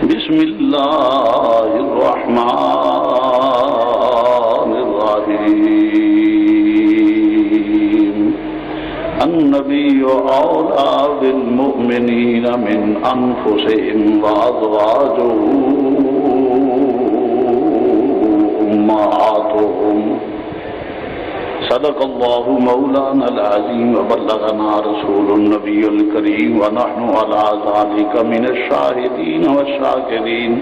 بسم اللہ الرحمن الرحیم النبی اولیٰ بالمؤمنین من انفسهم وازواجہ امہاتہم صدق اللہ مولانا العظیم وبلغنا رسول النبی الکریم ونحن علی ذلک من الشاہدین والشاکرین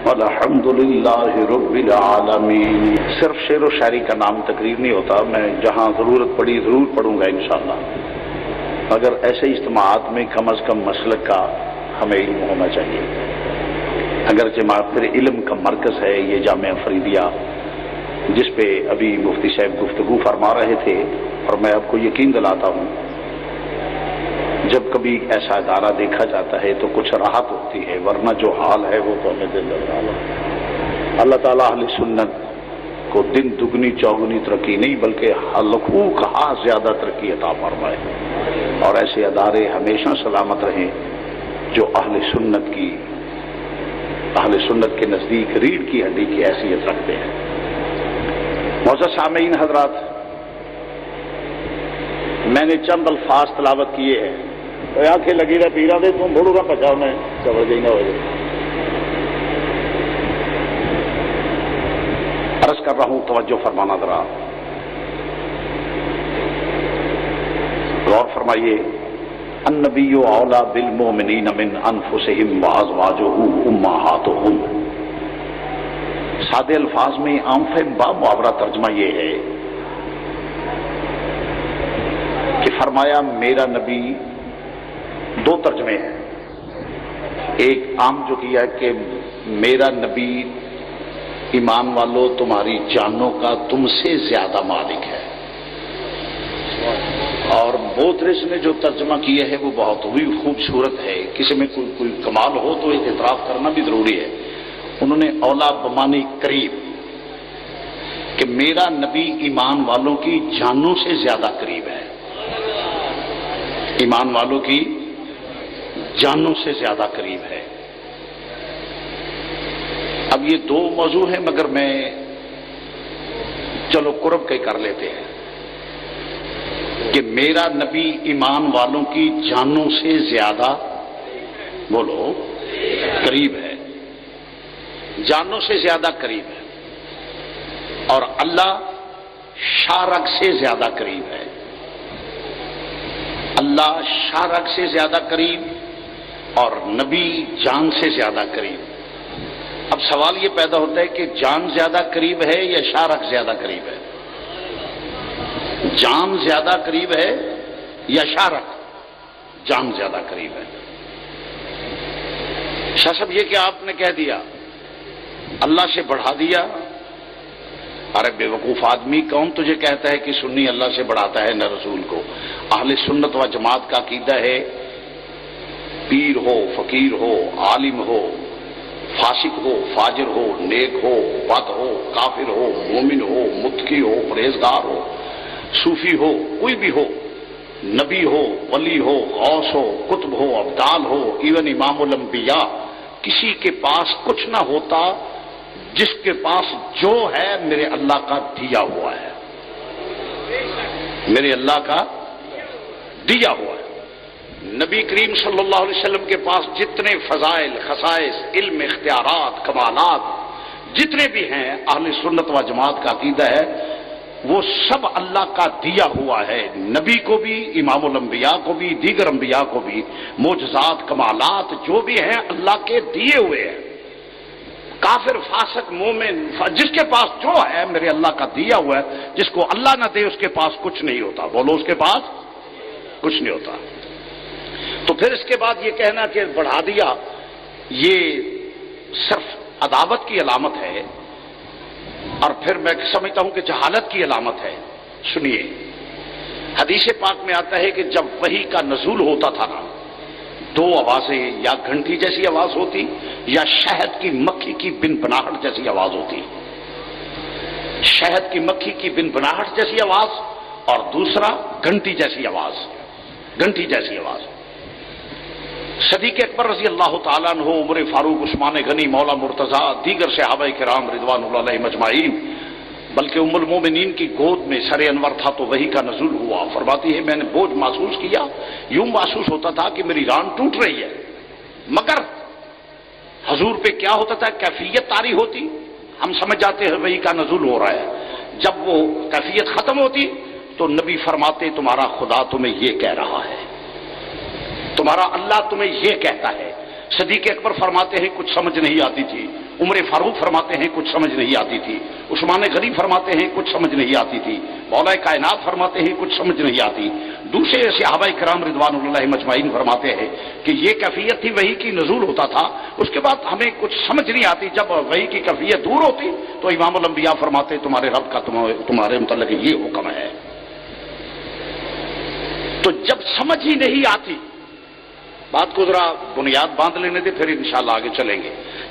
والحمد للہ رب العالمین۔ صرف شعر و شاعری کا نام تقریر نہیں ہوتا، میں جہاں ضرورت پڑی ضرور پڑھوں گا انشاءاللہ، مگر ایسے اجتماعات میں کم از کم مسلک کا ہمیں علم ہونا چاہیے۔ اگرچہ پھر علم کا مرکز ہے یہ جامعہ فریدیہ، جس پہ ابھی مفتی صاحب گفتگو فرما رہے تھے، اور میں آپ کو یقین دلاتا ہوں جب کبھی ایسا ادارہ دیکھا جاتا ہے تو کچھ راحت ہوتی ہے، ورنہ جو حال ہے وہ تو ہمیں دل لگا۔ اللہ تعالیٰ اہل سنت کو دن دگنی چوگنی ترقی نہیں بلکہ حلقوق زیادہ ترقی عطا فرمائے، اور ایسے ادارے ہمیشہ سلامت رہیں جو اہل سنت کے نزدیک ریڑھ کی ہڈی کی حیثیت رکھتے ہیں۔ معزز سامعین حضرات، میں نے چند الفاظ تلاوت کیے ہیں، آنکھیں لگی رہے پیرا دے تم بھولو گا پچاؤ میں چبڑ گئی نہ ہو جائے۔ عرض کر رہا ہوں، توجہ فرمانا ذرا، غور فرمائیے۔ النبی اولیٰ بالمؤمنین من انفسہم وازواجہ امہاتہم۔ سادے الفاظ میں عام فہم با محاورہ ترجمہ یہ ہے کہ فرمایا میرا نبی، دو ترجمے ہیں، ایک عام جو کیا ہے کہ میرا نبی ایمان والو تمہاری جانوں کا تم سے زیادہ مالک ہے، اور بودرس نے جو ترجمہ کیا ہے وہ بہت ہی خوبصورت ہے۔ کسی میں کوئی کمال ہو تو اعتراف کرنا بھی ضروری ہے۔ انہوں نے اولا بمانی قریب کہ میرا نبی ایمان والوں کی جانوں سے زیادہ قریب ہے، ایمان والوں کی جانوں سے زیادہ قریب ہے۔ اب یہ دو موضوع ہیں، مگر میں چلو قرب کے کر لیتے ہیں کہ میرا نبی ایمان والوں کی جانوں سے زیادہ بولو قریب ہے، جانوں سے زیادہ قریب ہے، اور اللہ شارک سے زیادہ قریب ہے، اللہ شارک سے زیادہ قریب اور نبی جان سے زیادہ قریب۔ اب سوال یہ پیدا ہوتا ہے کہ جان زیادہ قریب ہے یا شارک زیادہ قریب ہے؟ جان زیادہ قریب ہے یا شارک؟ جان زیادہ قریب ہے۔ شاہ صاحب یہ کہ آپ نے کہہ دیا اللہ سے بڑھا دیا، ارے بے وقوف آدمی، کون تجھے کہتا ہے کہ سنی اللہ سے بڑھاتا ہے نہ رسول کو؟ اہل سنت و جماعت کا عقیدہ ہے پیر ہو، فقیر ہو، عالم ہو، فاسق ہو، فاجر ہو، نیک ہو، بد ہو، کافر ہو، مومن ہو، متقی ہو، پرہیزگار ہو، صوفی ہو، کوئی بھی ہو، نبی ہو، ولی ہو، غوث ہو، قطب ہو، ابدال ہو، ایون امام الانبیاء، کسی کے پاس کچھ نہ ہوتا جس کے پاس جو ہے میرے اللہ کا دیا ہوا ہے، میرے اللہ کا دیا ہوا ہے۔ نبی کریم صلی اللہ علیہ وسلم کے پاس جتنے فضائل، خصائص، علم، اختیارات، کمالات جتنے بھی ہیں، اہل سنت و جماعت کا عقیدہ ہے وہ سب اللہ کا دیا ہوا ہے۔ نبی کو بھی، امام الانبیاء کو بھی، دیگر انبیاء کو بھی معجزات، کمالات جو بھی ہیں اللہ کے دیے ہوئے ہیں۔ کافر، فاسق، مومن، جس کے پاس جو ہے میرے اللہ کا دیا ہوا ہے، جس کو اللہ نہ دے اس کے پاس کچھ نہیں ہوتا۔ بولو اس کے پاس کچھ نہیں ہوتا۔ تو پھر اس کے بعد یہ کہنا کہ بڑھا دیا، یہ صرف عداوت کی علامت ہے، اور پھر میں سمجھتا ہوں کہ جہالت کی علامت ہے۔ سنیے، حدیث پاک میں آتا ہے کہ جب وحی کا نزول ہوتا تھا نا، دو آوازیں، یا گھنٹی جیسی آواز ہوتی یا شہد کی مکھی کی بن بناہٹ جیسی آواز ہوتی، شہد کی مکھی کی بن بناہٹ جیسی آواز، اور دوسرا گھنٹی جیسی آواز، گھنٹی جیسی آواز۔ صدیق اکبر رضی اللہ تعالیٰ عنہ، عمر فاروق، عثمان غنی، مولا مرتضیٰ، دیگر صحابہ کرام رضوان اللہ علیہم اجمعین، بلکہ ام المومنین کی گود میں سر انور تھا تو وحی کا نزول ہوا۔ فرماتی ہے میں نے بوجھ محسوس کیا، یوں محسوس ہوتا تھا کہ میری ران ٹوٹ رہی ہے، مگر حضور پہ کیا ہوتا تھا، کیفیت طاری ہوتی، ہم سمجھ جاتے ہیں وحی کا نزول ہو رہا ہے۔ جب وہ کیفیت ختم ہوتی تو نبی فرماتے تمہارا خدا تمہیں یہ کہہ رہا ہے، تمہارا اللہ تمہیں یہ کہتا ہے۔ صدیق اکبر فرماتے ہیں کچھ سمجھ نہیں آتی تھی، عمر فاروق فرماتے ہیں کچھ سمجھ نہیں آتی تھی، عثمان غنی فرماتے ہیں کچھ سمجھ نہیں آتی تھی، مولا کائنات فرماتے ہیں کچھ سمجھ نہیں آتی، دوسرے صحابہ کرام رضوان اللہ علیہم اجمعین فرماتے ہیں کہ یہ کیفیت تھی وحی کی نزول ہوتا تھا، اس کے بعد ہمیں کچھ سمجھ نہیں آتی، جب وحی کی کیفیت دور ہوتی تو امام الانبیاء فرماتے تمہارے رب کا تمہارے متعلق یہ حکم ہے۔ تو جب سمجھ ہی نہیں آتی، بات کو ذرا بنیاد باندھ لینے دے پھر انشاءاللہ آگے چلیں گے،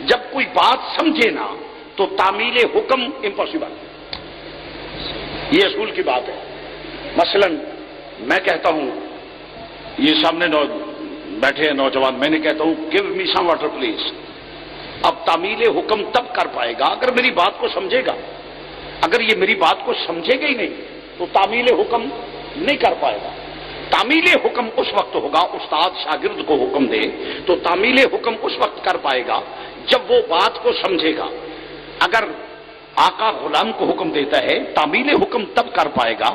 جب کوئی بات سمجھے نا تو تعمیل حکم امپاسبل، یہ اصول کی بات ہے۔ مثلا میں کہتا ہوں، یہ سامنے بیٹھے ہیں نوجوان، میں نے کہتا ہوں give me some water please, اب تعمیل حکم تب کر پائے گا اگر میری بات کو سمجھے گا، اگر یہ میری بات کو سمجھے گا ہی نہیں تو تعمیل حکم نہیں کر پائے گا۔ تعمیل حکم اس وقت ہوگا، استاد شاگرد کو حکم دے تو تعمیل حکم اس وقت کر پائے گا جب وہ بات کو سمجھے گا۔ اگر آقا غلام کو حکم دیتا ہے تعمیل حکم تب کر پائے گا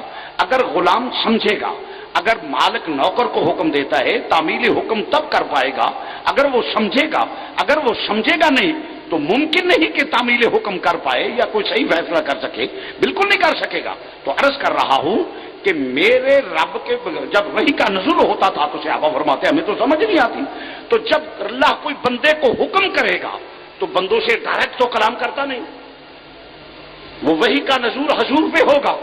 اگر غلام سمجھے گا، اگر مالک نوکر کو حکم دیتا ہے تعمیل حکم تب کر پائے گا اگر وہ سمجھے گا، اگر وہ سمجھے گا نہیں تو ممکن نہیں کہ تعمیل حکم کر پائے یا کوئی صحیح فیصلہ کر سکے، بالکل نہیں کر سکے گا۔ تو عرض کر رہا ہوں کہ میرے رب کے جب وحی کا نزول ہوتا تھا تو صحابہ فرماتے ہمیں تو سمجھ نہیں آتی، تو جب اللہ کوئی بندے کو حکم کرے گا تو بندوں سے ڈائریکٹ تو کلام کرتا نہیں، وہ وحی کا نزول حضور پہ ہوگا۔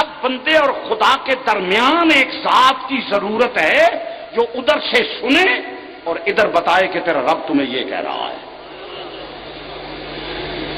اب بندے اور خدا کے درمیان ایک ذات کی ضرورت ہے جو ادھر سے سنے اور ادھر بتائے کہ تیرا رب تمہیں یہ کہہ رہا ہے۔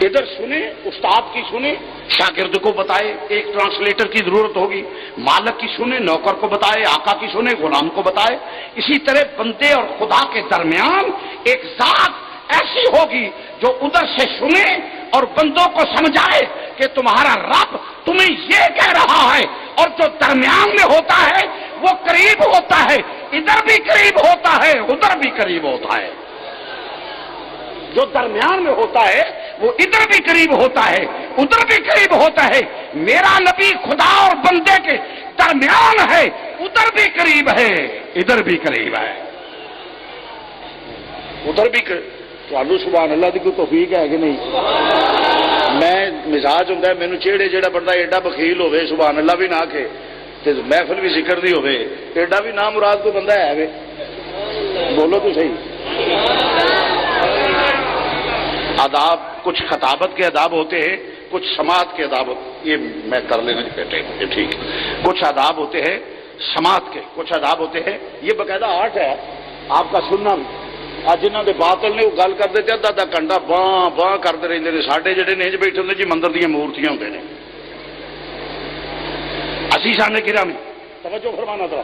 ادھر سنے، استاد کی سنے، شاگرد کو بتائے، ایک ٹرانسلیٹر کی ضرورت ہوگی، مالک کی سنے، نوکر کو بتائے، آقا کی سنے، غلام کو بتائے۔ اسی طرح بندے اور خدا کے درمیان ایک ذات ایسی ہوگی جو ادھر سے سنے اور بندوں کو سمجھائے کہ تمہارا رب تمہیں یہ کہہ رہا ہے، اور جو درمیان میں ہوتا ہے وہ قریب ہوتا ہے، ادھر بھی قریب ہوتا ہے ادھر بھی قریب ہوتا ہے، جو درمیان میں ہوتا ہے وہ ادھر بھی قریب ہوتا ہے ادھر بھی قریب ہوتا ہے۔ میرا نبی خدا اور بندے کے درمیان ہے، ادھر بھی قریب ہے ادھر بھی قریب ہے، ادھر بھی چالو سبحان اللہ دی کوئی توفیق ہے کہ نہیں؟ میں مزاج ہوں مینو چیڑے جہاں بندہ ایڈا بخیل ہوے سبحان اللہ بھی نہ کہ محفل بھی ذکر دی ہوے، ایڈا بھی نہ مراد کوئی بندہ ہے وے، بولو تو صحیح۔ آداب، کچھ خطابت کے آداب ہوتے ہیں، کچھ سماعت کے آداب، یہ میں کر لینا بیٹے یہ ٹھیک ہے، کچھ آداب ہوتے ہیں سماعت کے، کچھ آداب ہوتے ہیں، یہ باقاعدہ آرٹ ہے آپ کا سننا۔ جنہوں نے باطل نے وہ گل کرتے تھے ادھا ادھا گھنٹہ باں باں کرتے رہتے ہیں، ساڈے جڑے نیج بیٹھے ہوتے جی مندر دیا مورتیاں ہوتے ہیں۔ اسی سامنے گرا میں توجہ فرمانا تھا،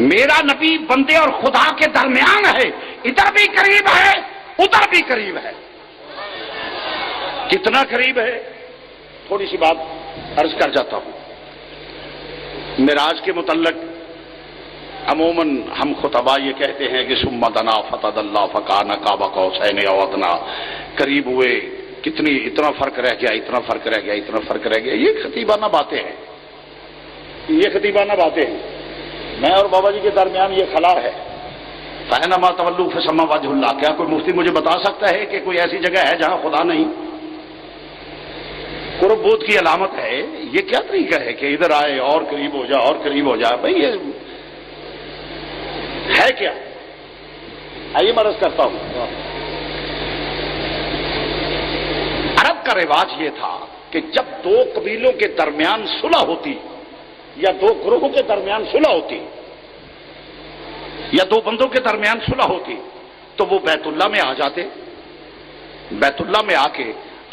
میرا نبی بندے اور خدا کے درمیان ہے، ادھر بھی قریب ہے ادھر بھی قریب ہے۔ کتنا قریب ہے؟ تھوڑی سی بات عرض کر جاتا ہوں۔ معراج کے متعلق عموماً ہم خطبہ یہ کہتے ہیں کہ ثم دنا فتدلی فکان قاب قوسین او ادنی، قریب ہوئے، کتنی اتنا فرق رہ گیا اتنا فرق رہ گیا اتنا فرق رہ گیا، یہ خطیبانہ باتیں ہیں، یہ خطیبانہ باتیں ہیں۔ میں اور بابا جی کے درمیان یہ خلا ہے، فَإِنَّمَا تَوَلُّوا فَثَمَّ وَجْهُ اللَّهِ۔ کیا کوئی مفتی مجھے بتا سکتا ہے کہ کوئی ایسی جگہ ہے جہاں خدا نہیں؟ قرب بود کی علامت ہے، یہ کیا طریقہ ہے کہ ادھر آئے اور قریب ہو جائے اور قریب ہو جائے؟ بھائی یہ ہے کیا؟ آئیے میں عرض کرتا ہوں۔ عرب کا رواج یہ تھا کہ جب دو قبیلوں کے درمیان صلح ہوتی یا دو گروہوں کے درمیان صلح ہوتی یا دو بندوں کے درمیان صلح ہوتی تو وہ بیت اللہ میں آ جاتے، بیت اللہ میں آ کے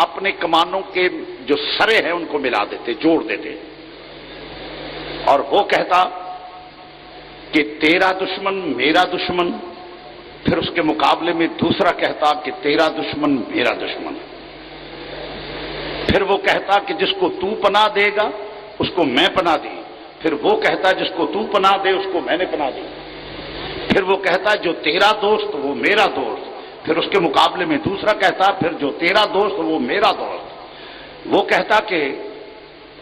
اپنے کمانوں کے جو سرے ہیں ان کو ملا دیتے، جوڑ دیتے، اور وہ کہتا کہ تیرا دشمن میرا دشمن، پھر اس کے مقابلے میں دوسرا کہتا کہ تیرا دشمن میرا دشمن، پھر وہ کہتا کہ جس کو تو پناہ دے گا اس کو میں پناہ دی، پھر وہ کہتا جس کو تو پناہ دے اس کو میں نے پناہ دی، پھر وہ کہتا جو تیرا دوست وہ میرا دوست، پھر اس کے مقابلے میں دوسرا کہتا پھر جو تیرا دوست وہ میرا دوست، وہ کہتا کہ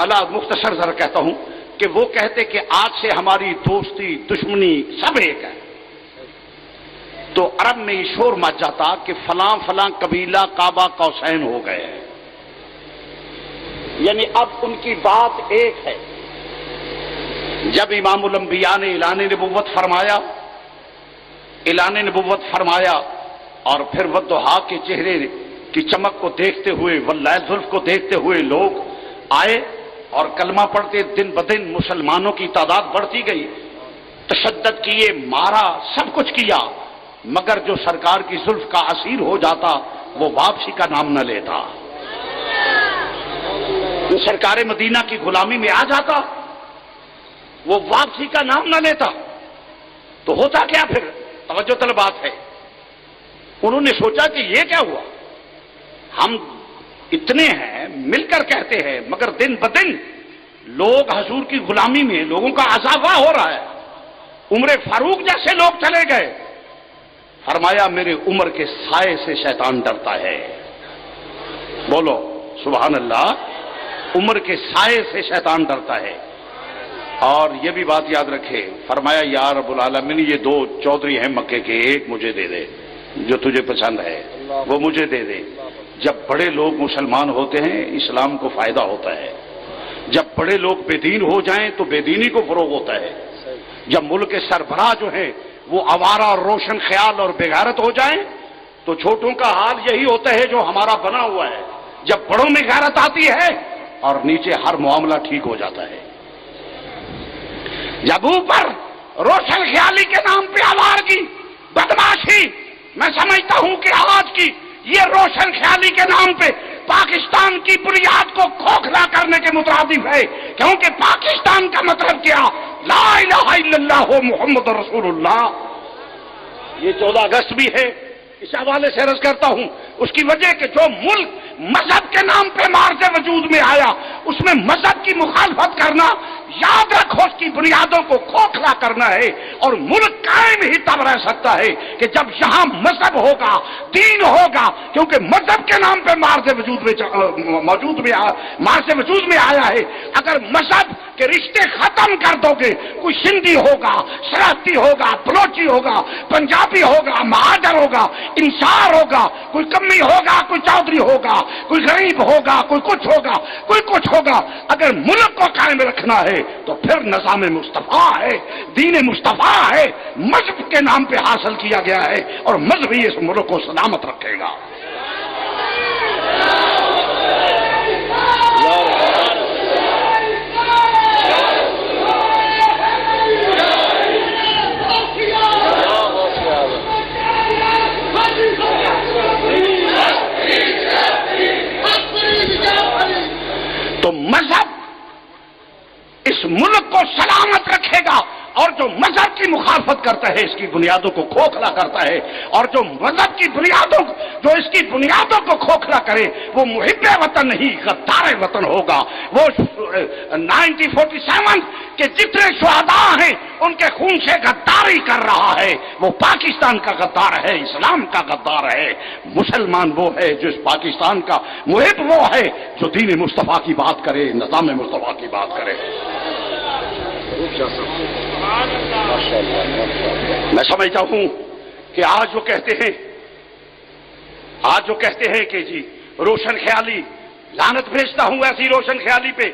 اللہ مختصر ذرا کہتا ہوں کہ وہ کہتے کہ آج سے ہماری دوستی دشمنی سب ایک ہے، تو عرب میں یہ شور مچ جاتا کہ فلاں فلاں قبیلہ کعبہ قوسین ہو گئے ہیں، یعنی اب ان کی بات ایک ہے۔ جب امام الانبیاء نے اعلان نبوت فرمایا اور پھر والضحیٰ کے چہرے کی چمک کو دیکھتے ہوئے واللیل زلف کو دیکھتے ہوئے لوگ آئے اور کلمہ پڑھتے، دن بدن مسلمانوں کی تعداد بڑھتی گئی، تشدد کیے، مارا، سب کچھ کیا، مگر جو سرکار کی زلف کا اسیر ہو جاتا وہ واپسی کا نام نہ لیتا، جو سرکار مدینہ کی غلامی میں آ جاتا وہ واپسی کا نام نہ لیتا، تو ہوتا کیا پھر؟ توجہ طلب بات ہے۔ انہوں نے سوچا کہ یہ کیا ہوا، ہم اتنے ہیں مل کر کہتے ہیں مگر دن بدن لوگ حضور کی غلامی میں لوگوں کا اضافہ ہو رہا ہے، عمر فاروق جیسے لوگ چلے گئے، فرمایا میرے عمر کے سائے سے شیطان ڈرتا ہے، بولو سبحان اللہ، عمر کے سائے سے شیطان ڈرتا ہے۔ اور یہ بھی بات یاد رکھے، فرمایا یا رب العالمین یہ دو چودھری ہیں مکے کے، ایک مجھے دے دے جو تجھے پسند ہے وہ مجھے دے دے۔ جب بڑے لوگ مسلمان ہوتے ہیں اسلام کو فائدہ ہوتا ہے، جب بڑے لوگ بے دین ہو جائیں تو بے دینی کو فروغ ہوتا ہے، جب ملک کے سربراہ جو ہیں وہ آوارہ اور روشن خیال اور بغیرت ہو جائیں تو چھوٹوں کا حال یہی ہوتا ہے جو ہمارا بنا ہوا ہے، جب بڑوں میں غیرت آتی ہے اور نیچے ہر معاملہ ٹھیک ہو جاتا ہے۔ جب اوپر روشن خیالی کے نام پہ آوارگی بدماشی، میں سمجھتا ہوں کہ آج کی یہ روشن خیالی کے نام پہ پاکستان کی بنیاد کو کھوکھلا کرنے کے مترادف ہے، کیونکہ پاکستان کا مطلب کیا؟ لا الہ الا اللہ محمد رسول اللہ۔ یہ 14 اگست بھی ہے، اس حوالے سے عرض کرتا ہوں، اس کی وجہ کہ جو ملک مذہب کے نام پہ مارچ وجود میں آیا اس میں مذہب کی مخالفت کرنا، یاد رکھو اس کی بنیادوں کو کھوکھلا کرنا ہے، اور ملک قائم ہی تب رہ سکتا ہے کہ جب یہاں مذہب ہوگا، دین ہوگا، کیونکہ مذہب کے نام پہ مارچ وجود میں آیا ہے۔ اگر مذہب کے رشتے ختم کر دو گے، کوئی سندھی ہوگا، سرحدی ہوگا، بلوچی ہوگا، پنجابی ہوگا، مہاجر ہوگا، انصار ہوگا، کوئی کمی ہوگا، کوئی چودھری ہوگا، کوئی غریب ہوگا، کوئی کچھ ہوگا، کوئی کچھ ہوگا، اگر ملک کو قائم رکھنا ہے تو پھر نظام مصطفیٰ ہے، دین مصطفیٰ ہے، مذہب کے نام پہ حاصل کیا گیا ہے، اور مذہب ہی اس ملک کو سلامت رکھے گا۔ تو مذہب اس ملک کو سلامت رکھے گا، اور جو مذہب کی مخالفت کرتا ہے اس کی بنیادوں کو کھوکھلا کرتا ہے، اور جو مذہب کی بنیادوں جو اس کی بنیادوں کو کھوکھلا کرے وہ محب وطن نہیں غدار وطن ہوگا۔ وہ 1947 کے جتنے شہداء ہیں ان کے خون سے غداری کر رہا ہے، وہ پاکستان کا غدار ہے، اسلام کا غدار ہے۔ مسلمان وہ ہے جو اس پاکستان کا محب وہ ہے جو دین مصطفیٰ کی بات کرے، نظام مصطفیٰ کی بات کرے۔ میں سمجھتا ہوں کہ آج جو کہتے ہیں کہ جی روشن خیالی، لعنت بھیجتا ہوں ایسی روشن خیالی پہ،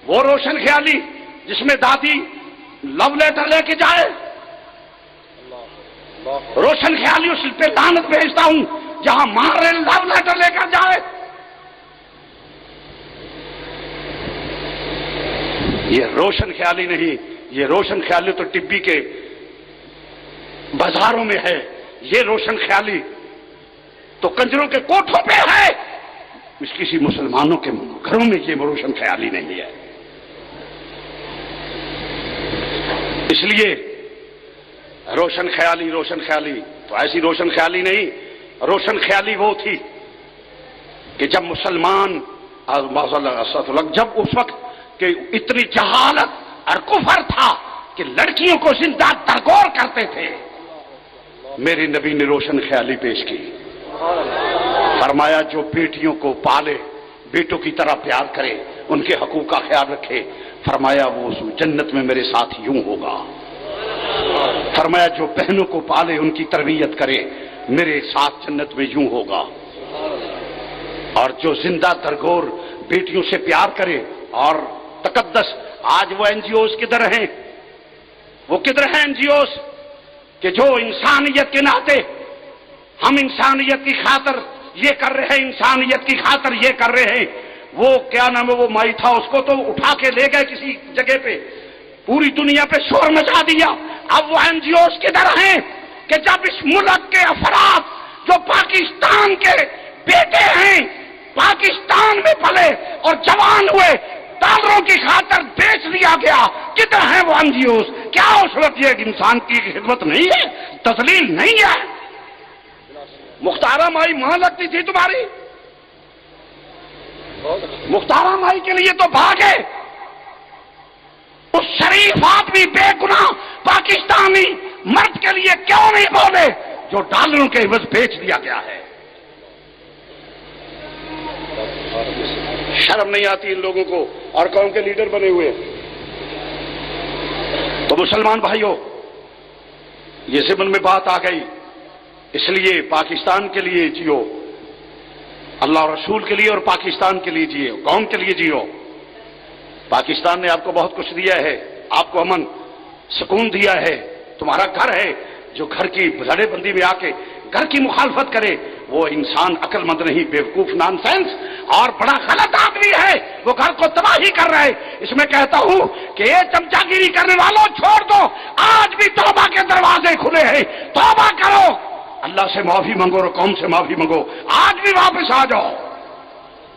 وہ روشن خیالی جس میں دادی لو لیٹر لے کے جائے، روشن خیالی اس پہ لعنت بھیجتا ہوں جہاں ماں لو لیٹر لے کر جائے۔ یہ روشن خیالی نہیں، یہ روشن خیالی تو ٹبی کے بازاروں میں ہے، یہ روشن خیالی تو کنجروں کے کوٹھوں پہ ہے، اس کسی مسلمانوں کے گھروں میں یہ روشن خیالی نہیں ہے۔ اس لیے روشن خیالی، روشن خیالی تو ایسی روشن خیالی نہیں، روشن خیالی وہ تھی کہ جب مسلمان جب اس وقت کہ اتنی جہالت اور کفر تھا کہ لڑکیوں کو زندہ درگور کرتے تھے، میرے نبی نے روشن خیالی پیش کی، فرمایا جو بیٹیوں کو پالے، بیٹوں کی طرح پیار کرے، ان کے حقوق کا خیال رکھے، فرمایا وہ جنت میں میرے ساتھ یوں ہوگا۔ فرمایا جو بہنوں کو پالے، ان کی تربیت کرے، میرے ساتھ جنت میں یوں ہوگا۔ اور جو زندہ درگور بیٹیوں سے پیار کرے اور تقدس، آج وہ این جی اوز کدھر ہیں؟ وہ کدھر ہیں این جی اوز کہ جو انسانیت کے ناطے ہم انسانیت کی خاطر یہ کر رہے ہیں، انسانیت کی خاطر یہ کر رہے ہیں؟ وہ کیا نام ہے، وہ مائی تھا، اس کو تو اٹھا کے لے گئے کسی جگہ پہ، پوری دنیا پہ شور مچا دیا۔ اب وہ این جی اوز کدھر ہیں کہ جب اس ملک کے افراد جو پاکستان کے بیٹے ہیں، پاکستان میں پلے اور جوان ہوئے، ڈالروں کی خاطر بیچ دیا گیا، کدھر ہیں وہ این جی اوز؟ کیا اس وقت یہ انسان کی خدمت نہیں ہے، تذلیل نہیں ہے؟ مختارہ مائی ماں لگتی تھی تمہاری، مختارہ مائی کے لیے تو بھاگے، اس شریف آدمی بے گناہ پاکستانی مرد کے لیے کیوں نہیں بولے جو ڈالروں کے عوض بیچ دیا گیا ہے؟ شرم نہیں آتی ان لوگوں کو، اور قوم کے لیڈر بنے ہوئے۔ تو مسلمان بھائیوں، یہ ضمن میں بات آ گئی، اس لیے پاکستان کے لیے جیو، اللہ اور رسول کے لیے اور پاکستان کے لیے جیو، قوم کے لیے جیو۔ پاکستان نے آپ کو بہت کچھ دیا ہے، آپ کو امن سکون دیا ہے، تمہارا گھر ہے، جو گھر کی لڑے بندی میں آ کے گھر کی مخالفت کرے وہ انسان عقل مند نہیں، بیوقوف، نان سینس اور بڑا غلط آدمی ہے، وہ گھر کو تباہی کر رہا ہے۔ اس میں کہتا ہوں کہ یہ چمچا گیری کرنے والوں چھوڑ دو، آج بھی توبہ کے دروازے کھلے ہیں، توبہ کرو، اللہ سے معافی مانگو اور قوم سے معافی مانگو، آج بھی واپس آ جاؤ،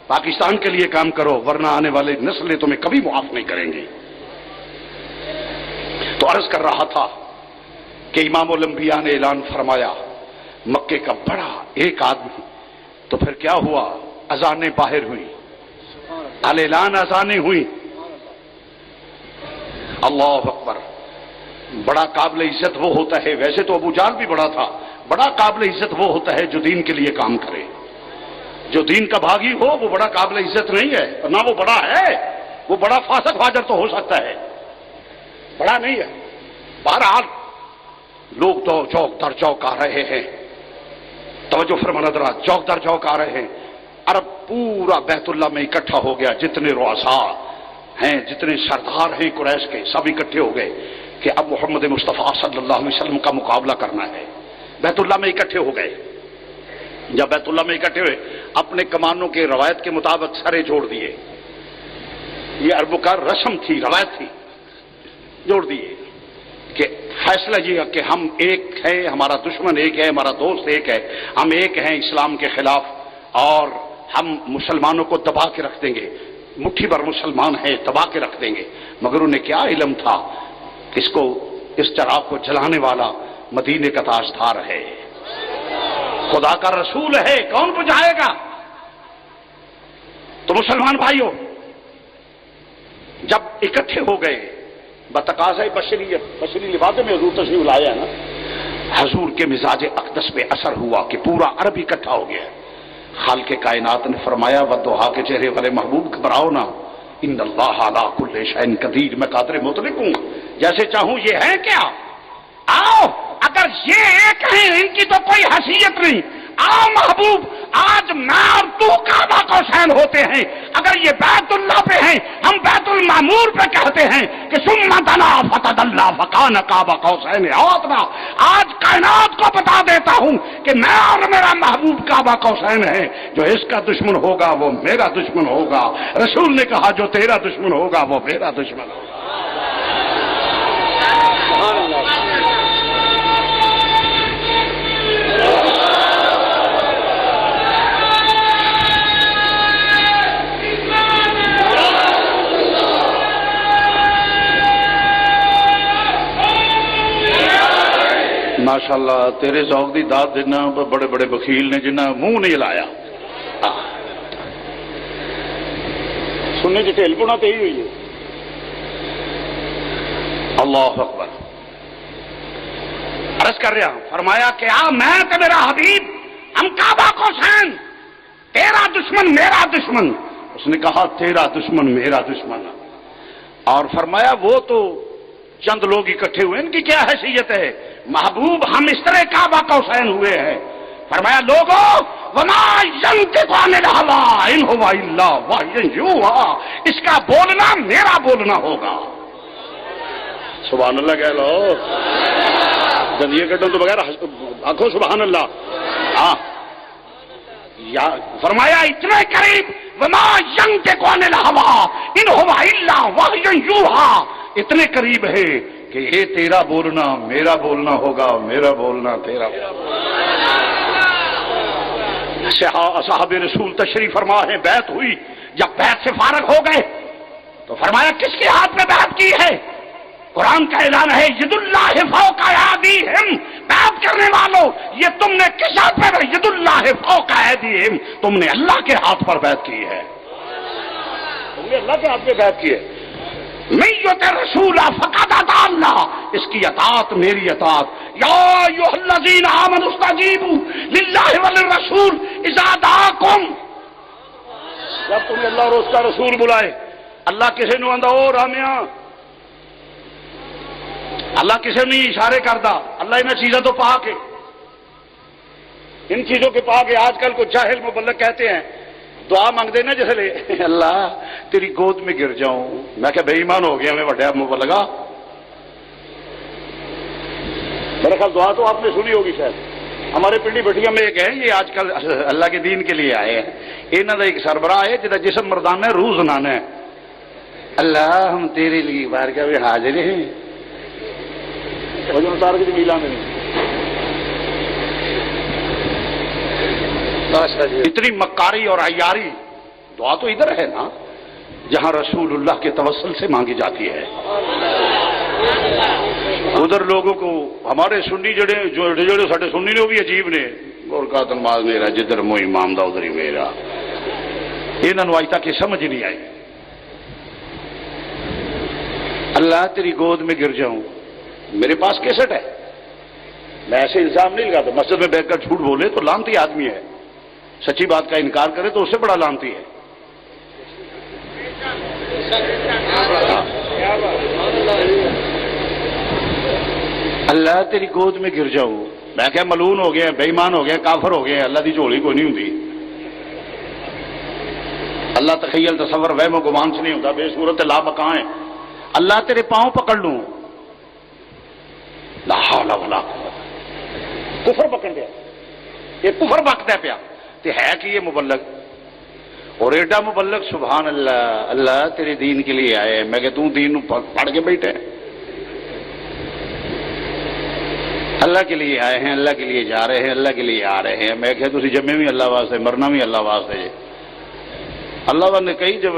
پاکستان کے لیے کام کرو، ورنہ آنے والے نسلیں تمہیں کبھی معاف نہیں کریں گی۔ تو عرض کر رہا تھا کہ امام الانبیاء نے اعلان فرمایا، مکے کا بڑا ایک آدمی، تو پھر کیا ہوا؟ اذانیں باہر ہوئی، اعلان اذانیں ہوئی، اللہ اکبر۔ بڑا قابل عزت وہ ہوتا ہے، ویسے تو ابو جہل بھی بڑا تھا، بڑا قابل عزت وہ ہوتا ہے جو دین کے لیے کام کرے، جو دین کا بھاگی ہو وہ بڑا قابل عزت نہیں ہے، نہ وہ بڑا ہے، وہ بڑا فاسق فاجر تو ہو سکتا ہے، بڑا نہیں ہے۔ بہرحال لوگ تو چوک در چوک آ رہے ہیں، توجہ فرمانا ذرا، چوک در چوک آ رہے ہیں، عرب پورا بیت اللہ میں اکٹھا ہو گیا، جتنے رؤساء ہیں، جتنے سردار ہیں قریش کے، سب اکٹھے ہو گئے کہ اب محمد مصطفیٰ صلی اللہ علیہ وسلم کا مقابلہ کرنا ہے۔ بیت اللہ میں اکٹھے ہو گئے، جب بیت اللہ میں اکٹھے ہوئے اپنے کمانوں کے روایت کے مطابق سرے جوڑ دیے، یہ عربوں کا رسم تھی، روایت تھی، جوڑ دیے کہ فیصلہ یہ کہ ہم ایک ہے، ہمارا دشمن ایک ہے، ہمارا دوست ایک ہے، ہم ایک ہیں اسلام کے خلاف، اور ہم مسلمانوں کو دبا کے رکھ دیں گے، مٹھی بھر مسلمان ہیں دبا کے رکھ دیں گے۔ مگر انہیں کیا علم تھا کہ اس چراغ کو جلانے والا مدینے کا تاجدار ہے، خدا کا رسول ہے، کون بجھائے گا؟ تو مسلمان بھائیوں جب اکٹھے ہو گئے بتقاضۂ بشریت، بشری لبادے میں حضور تشریف لایا ہے نا، حضور کے مزاج اقدس پہ اثر ہوا کہ پورا عرب اکٹھا ہو گیا۔ خالق کائنات نے فرمایا ودوحا کے چہرے والے محبوب گھبراؤ نہ، ان اللہ علی کل شیء قدیر، میں قادر مطلق ہوں، جیسے چاہوں یہ ہے کیا؟ آؤ، اگر یہ ایک ہیں ان کی تو کوئی حیثیت نہیں، آؤ محبوب، آج میں اور تو کعبہ قوسین ہوتے ہیں، اگر یہ بیت اللہ پہ ہیں ہم بیت المعمور پہ کہتے ہیں کہ ثم دنا فتدلی فکان قاب قوسین او ادنی۔ آج کائنات کو بتا دیتا ہوں کہ میں اور میرا محبوب کعبہ قوسین ہے، جو اس کا دشمن ہوگا وہ میرا دشمن ہوگا، رسول نے کہا جو تیرا دشمن ہوگا وہ میرا دشمن ہوگا۔ سبحان اللہ۔ ماشاءاللہ تیرے ذوق دی داد دینا بڑے بڑے وکیل نے جنہیں منہ نہیں لایا سننے کی ٹھیل پونا تو یہی ہوئی ہے. اللہ اکبر. عرض کر رہا ہوں فرمایا کہ میں تو میرا حبیب ہم کعبہ قوسین تیرا دشمن میرا دشمن. اس نے کہا تیرا دشمن میرا دشمن. اور فرمایا وہ تو چند لوگ اکٹھے ہوئے ان کی کیا حیثیت ہے محبوب ہم اس طرح کعبہ قوسین ہوئے ہیں. فرمایا لوگوں وما ينطق عن الهوى ان هو الا وحی یوحی اس کا بولنا میرا بولنا ہوگا. سبحان اللہ کہہ لو دنیا کٹوں تو بغیر آنکھوں سبحان اللہ. ہاں یا فرمایا اتنے قریب وما ينطق عن الهوى ان هو الا وحی یوحی اتنے قریب ہے کہ یہ تیرا بولنا میرا بولنا ہوگا میرا بولنا تیرا. صحاب رسول تشریف فرما ہے بیعت ہوئی. جب بیعت سے فارغ ہو گئے تو فرمایا کس کے ہاتھ میں بیعت کی ہے. قرآن کا اعلان ہے ید اللہ فوق ایدیہم. بیعت کرنے والوں یہ تم نے کس ہاتھ پر ید اللہ فوق ایدیہم تم نے اللہ کے ہاتھ پر بیعت کی ہے. تم نے اللہ کے ہاتھ میں بیعت کی ہے. میں یطع رسول فقد اطاع اللہ اس کی اطاعت میری اطاعت. یا ایھا الذین آمنوا استجیبوا للہ وللرسول اذا دعاکم. جب تم نے اللہ اور اس کا رسول بلائے اللہ کسے نو آندا او رامیاں اللہ کسے نہیں اشارے کردا اللہ انہیں چیزوں تو پاک ہے ان چیزوں کے پاک ہے. آج کل کو جاہل مبلغ کہتے ہیں دعا مانگتے نا جیسے لے اللہ تیری گود میں گر جاؤں. میں کہ بے ایمان ہو گیا میں وڈیا مبلغا. میرا خیال دعا تو آپ نے سنی ہوگی شاید. ہمارے پنڈی بٹیا میں ایک ہے یہ آج کل اللہ کے دین کے لیے آئے ہیں. انہوں کا ایک سربراہ ہے جہاں جسم مردان ہے روح زنانا ہے. اللہ ہم تیرے لیے بارگاہ میں حاضر ہیں اتنی مکاری اور عیاری. دعا تو ادھر ہے نا جہاں رسول اللہ کے توسل سے مانگی جاتی ہے. ادھر لوگوں کو ہمارے سنی جڑے ساڈے سنی نے وہ بھی عجیب نے گور کا نماز میرا جدھر مو امام دا ادھر ہی میرا. انہوں اج تک یہ سمجھ نہیں آئی. اللہ تیری گود میں گر جاؤں. میرے پاس کیسٹ ہے میں ایسے الزام نہیں لگاتا. مسجد میں بیٹھ کر جھوٹ بولے تو لانتی آدمی ہے. سچی بات کا انکار کرے تو اس سے بڑا لانتی ہے. اللہ تیری گود میں گر جاؤں. میں کہ ملون ہو گیا بے ایمان ہو گیا کافر ہو گیا. اللہ دی جھولی کوئی نہیں ہوتی. اللہ تخیل تصور وہم و گمان سے نہیں ہوتا. بے صورت لا مکان ہے. اللہ تیرے پاؤں پکڑ لوں لا حول ولا قوت. کفر پکڑ دیا یہ کفر بکتا پیا تے ہے کہ یہ مبلغ اور ایڈا مبلغ سبحان اللہ. اللہ تیرے دین کے لیے آئے. میں کہ تم دین پڑھ کے بیٹھے اللہ کے لیے آئے ہیں اللہ کے لیے جا رہے ہیں اللہ کے لیے آ رہے ہیں. میں کہ تسی جمے بھی اللہ واسطے مرنا بھی اللہ واسطے. اللہ نے کئی جب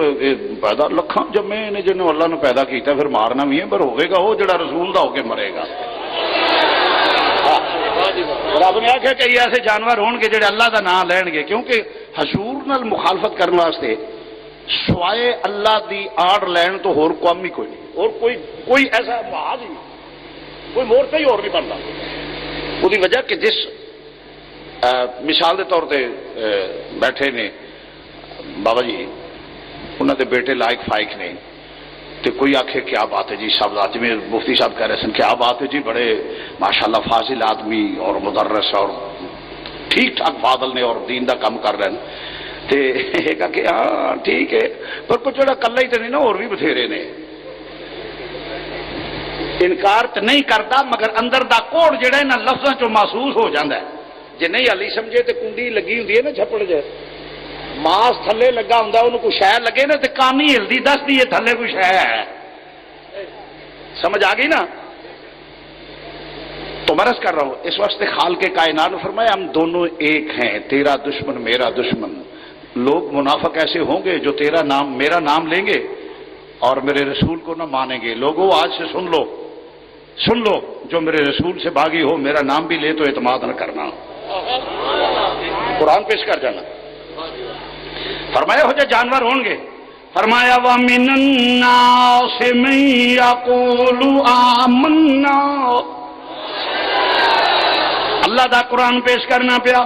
پیدا لکھاں جمے نے جنہوں اللہ نے پیدا کیتا پھر مارنا بھی ہے پر ہوئے گا وہ جڑا رسول دا ہو کے مرے گا. رب نے آخیا کہ ایسے جانور ہون گے جڑے اللہ دا نام لین گے کیونکہ حضور نال مخالفت کرنے واسطے سوائے اللہ دی آڑ لین تو ہور قوم ہی کوئی نہیں. اور کوئی ایسا محاذ ہی کوئی مورچہ ہی اور نہیں بنتا. وہ وجہ کہ جس مثال کے طور پہ بیٹھے نے بابا جی انہوں دے بیٹے لائق فائق نے تو کوئی آخے کیا بات ہے جی صاحب آج میں مفتی صاحب کہہ رہے سن کیا بات ہے جی بڑے ماشاءاللہ فاضل آدمی اور مدرس اور ٹھیک ٹھاک فاضل نے اور دین دا کام کر رہے ہیں. کہ ہاں ٹھیک ہے پر کچھ جڑا کلا ہی تو نہیں نا اور بھی بتھیرے نے. انکار تو نہیں کرتا مگر اندر دا کوڑ جڑا انہاں لفظاں چوں محسوس ہو جاتا ہے. جے نہیں ہلی سمجھے تو کنڈی لگی ہوندی ہے نا چھپڑ جے ماس تھلے لگا ہوں انہوں کو شہ لگے نا تو کان نہیں ہلدی دس دی تھلے کوئی شہ ہے. سمجھ آ گئی نا. تو میں عرض کر رہا ہوں اس واسطے خالق کائنات نے فرمایا ہم دونوں ایک ہیں تیرا دشمن میرا دشمن. لوگ منافق ایسے ہوں گے جو تیرا نام میرا نام لیں گے اور میرے رسول کو نہ مانیں گے. لوگوں آج سے سن لو سن لو جو میرے رسول سے باغی ہو میرا نام بھی لے تو اعتماد نہ کرنا. قرآن پیش کر جانا. فرمایا ہو جائے جانور ہوں گے. فرمایا وَمِنَ النَّاسِ مَن يَقُولُ آمَنَّا. اللہ دا قرآن پیش کرنا پیا.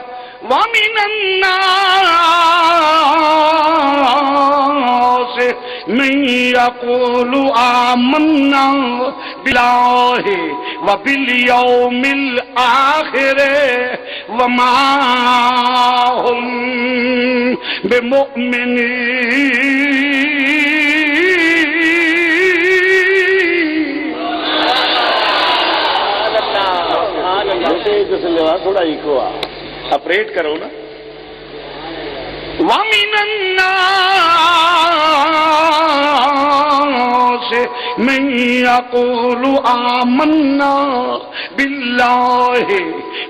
وَمِنَ النَّاسِ مَن يَقُولُ آمَنَّا بِاللَّهِ وَبِالْيَوْمِ الْآخِرِ وَمَا هُمْ بِمُؤْمِنِينَ. تھوڑا ایکو اپریٹ کرو نا. وَمِنَ النَّاسِ مَن يَقُولُ آمَنَّا بِاللَّهِ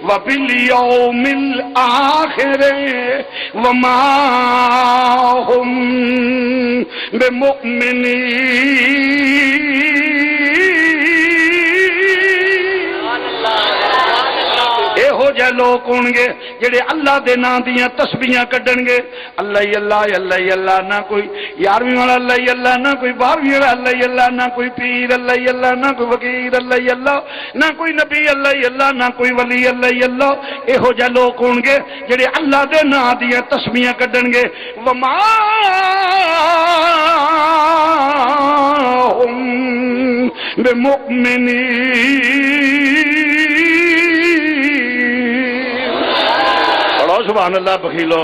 وَبِالْيَوْمِ الْآخِرِ وَمَا هُمْ بِمُؤْمِنِينَ. ہو جائے لوگ ہون گے جڑے اللہ دے نام دیاں تسبیحاں کڈن گے. اللہ ہی اللہ اللہ ہی اللہ. نہ کوئی 11ویں والا اللہ ہی اللہ, نہ کوئی 12ویں والا اللہ ہی اللہ, نہ کوئی پیر اللہ ہی اللہ, نہ کوئی فقیر اللہ ہی اللہ, نہ کوئی نبی اللہ ہی اللہ, نہ کوئی ولی اللہ ہی اللہ. اے ہو جائے لوگ ہون گے جڑے اللہ دے نام دیاں تسبیحاں کڈن گے. وما ہم بمؤمنین. سبحان اللہ بخیلو.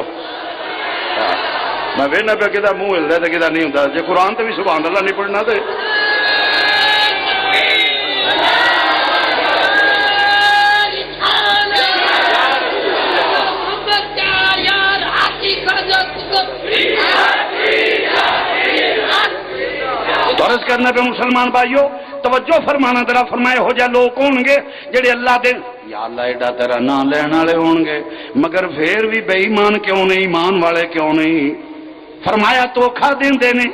میں وینا پہ کہ منہ ہلدا تو کہ نہیں ہوں. جی قرآن تو بھی سبحان اللہ نہیں پڑھنا تو عرض کرنا پہ مسلمان بھائیو توجہ فرمانا ذرا. فرمائے ہو جائے لوگ ہون گے جڑے اللہ دے یا اللہ ایڈا تیرا نام لین والے ہون گے مگر پھر بھی بے ایمان کیوں نہیں, ایمان والے کیوں نہیں. فرمایا دھوکھا دیندے نے.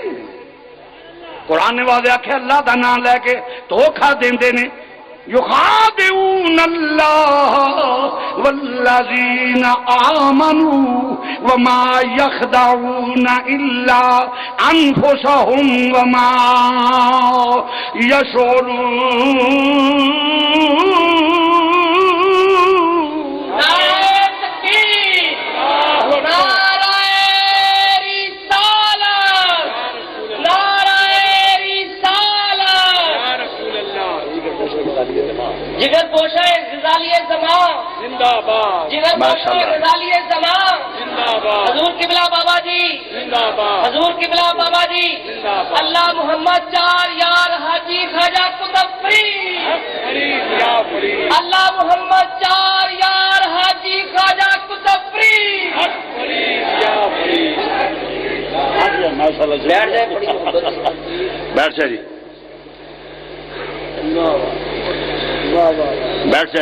قرآن نے واضح آکھیا اللہ دا نام لے کے دھوکھا دیندے نے. یخادعون اللہ والذین آمنوا وما یخدعون الا انفسهم وما یشعرون. جگر پوشا غزالی زمان زندہ باد. جگر پوشا غزالی زمان زندہ باد. حضور قبلہ بابا جی زندہ باد. حضور قبلہ بابا جی زندہ باد. اللہ محمد چار یار حاجی خواجہ قطب فرید. اللہ محمد چار یار حاجی خواجہ قطب فرید. بیٹھ جائے بڑی محبت سے. بیٹھ جائے جی,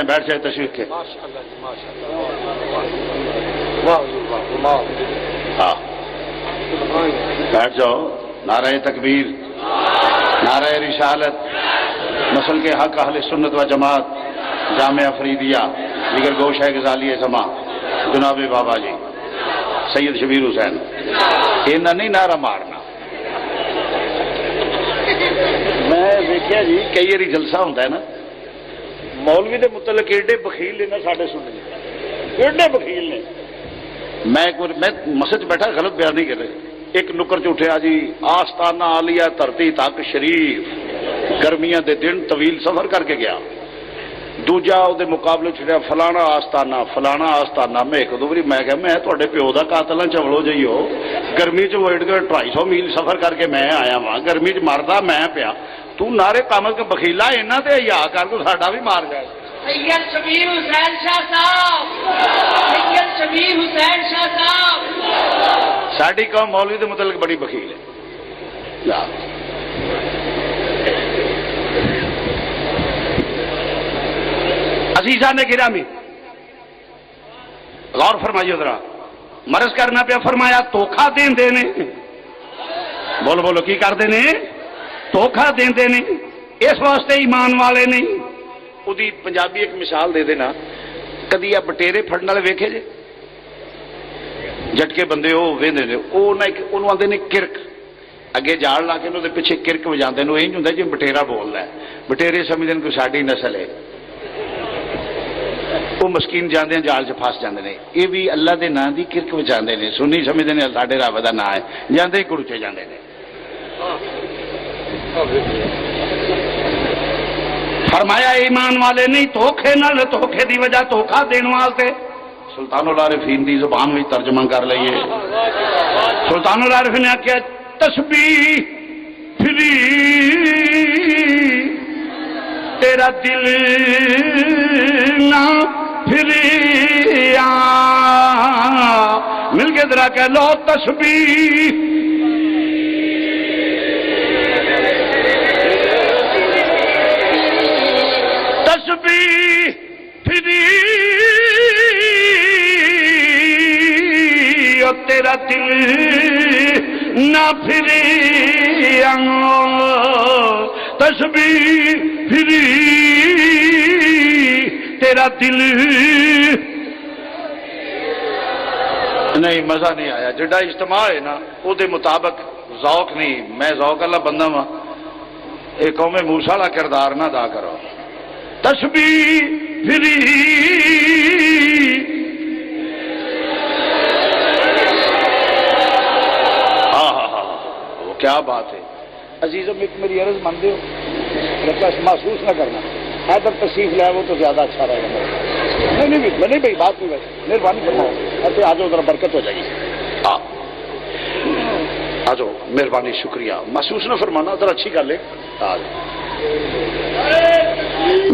بیٹھ جائے تشریف کے. ہاں بیٹھ جاؤ. نعرہ تکبیر, نعرہ رسالت, نسل کے حق اہل سنت و جماعت جامعہ فریدیہ دیگر گوشہ غزالی زماں جناب بابا جی سید شبیر حسین. انہاں نہیں نعرہ مارنا. میں دیکھا جی کئی بار جلسہ ہوتا ہے نا مولوی دے متعلق ایڈے بخیل نے نا ساڈے سننے ایڈے بخیل نے. میں مسجد بیٹھا غلط بیان نہیں کر رہے. ایک نکر چ اٹھیا جی آستانہ عالیہ دھرتی تک شریف گرمیاں دے دن طویل سفر کر کے گیا. دوجا وہ مقابلے چھڑیا فلانا آستانہ فلانا آستانہ. میں ایک دو باری میں کہا میں تھوڑے پیو کا قاتل ہاں چولو جائیو گرمی چ 250 میل سفر کر کے میں آیا وا گرمی چ مردا میں پیا تو نعرے کامل کے بخیلا اینا تے یا کر تو ساڈا بھی مار جائے. سید شبیر حسین شاہ صاحب, سید شبیر حسین شاہ صاحب. ساڈی قوم مولوی دے متعلق بڑی بخیل ہے. عزیزان گرامی غور فرمائیے ذرا. مرض کرنا پیا. فرمایا دھوکھا دین دینے. بولو بولو کی کر دینے؟ دھوکھا دین دینے. اس واسطے ایمان والے نہیں ਉਹਦੀ ਪੰਜਾਬੀ ਇੱਕ ਮਿਸਾਲ ਦੇ ਦੇਣਾ, ਕਦੀ ਆ ਬਟੇਰੇ ਫੜਨ ਵਾਲੇ ਵੇਖੇ ਜੇ? ਜਟਕੇ ਬੰਦੇ ਉਹ ਵੇਂਦੇ ਨੇ, ਉਹ ਨਾ ਇੱਕ ਉਹਨੂੰ ਆਉਂਦੇ ਨੇ ਕਿਰਕ, ਅੱਗੇ ਜਾਲ ਲਾ ਕੇ ਉਹਦੇ ਪਿੱਛੇ ਕਿਰਕ ਵਜਾਉਂਦੇ ਨੇ। ਉਹ ਇੰਝ ਹੁੰਦਾ ਜਿਵੇਂ ਬਟੇਰਾ ਬੋਲਦਾ। ਬਟੇਰੇ ਸਮਝਦੇ ਨੇ ਕੋਈ ਸਾਡੀ ਨਸਲ ਹੈ, وہ مسکین جاندے ہیں جال چ پھس جاندے نے. یہ بھی اللہ دے نام دی کرک وجاندے نے. سنی سمجھدے نے ساڈے رب دا نام ہے، جاندے ہی کڑچے جاندے نے. فرمایا ایمان والے نہیں دھوکھے نال، دھوکھے دی وجہ دھوکھا دین واسطے. سلطان العارفین دی زبان وچ ترجمہ کر لئیے. سلطان العارفین نے کہا تسبیح پھری تیرا دل نہ پھری، مل کے ذرا کہہ لو تسبیح تسبیح پھری اور تیرا دل نہ پھری، تسبیح پھری تیرا دل. نہیں مزہ نہیں آیا. جڑا اجتماع ہے نا وہ دے مطابق ذوق نہیں. میں ذوق اللہ بندہ ہاں، یہ قوم موسیٰ والا کردار نہ ادا کرو. تسبیح پھری وہ کیا بات ہے. عزیزم ایک میری عرض مانتے ہو، بس محسوس نہ کرنا حیدر تشریف لائے وہ تو زیادہ اچھا رہے گا. نہیں بھائی بات نہیں بھائی، مہربانی فرماؤ ایسے آ جاؤ، ذرا برکت ہو جائے گی. آ جاؤ مہربانی، شکریہ. محسوس نہ فرمانا ذرا اچھی گل ہے.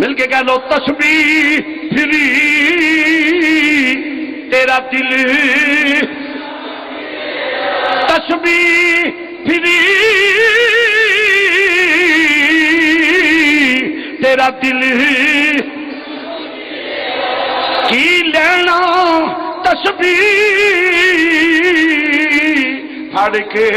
مل کے کہہ لو تسبیح پھری تیرا دل، تسبیح پھری تیرا دل کی لینا، تسبیح پھڑ کے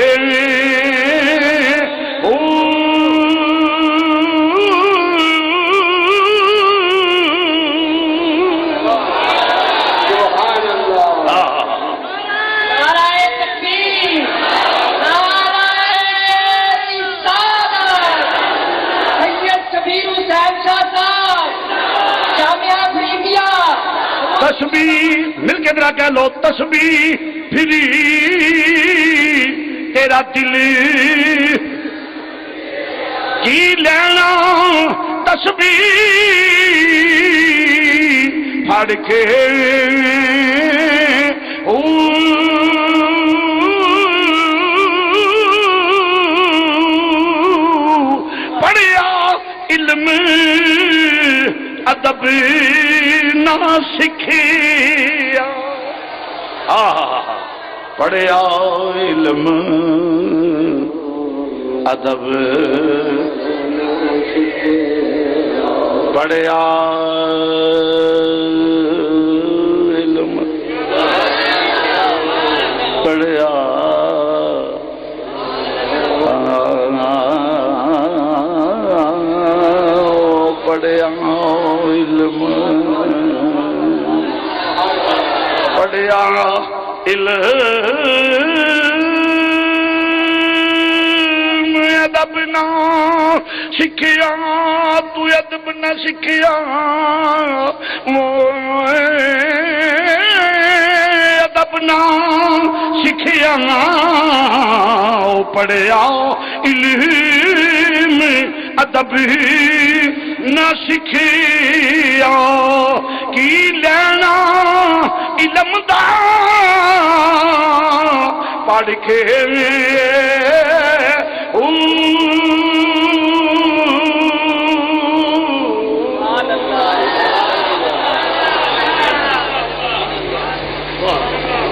تسبیح مل کے ذرا کہہ لو تسبیح پھری تیرا دل کی لینا، تسبیح پھڑ کے پڑھیا علم ادب نہ سکھیا، پڑھیا علم ادب پڑھیا علم پڑھیا پڑھیا علم پڑھیا علم ادب نہ سکھیا، تو ادب نہ سکھیا، ادب نہ سکھیا، پڑھیا علم ادب نہ سکھیا، کی لینا علم دا پڑھ کے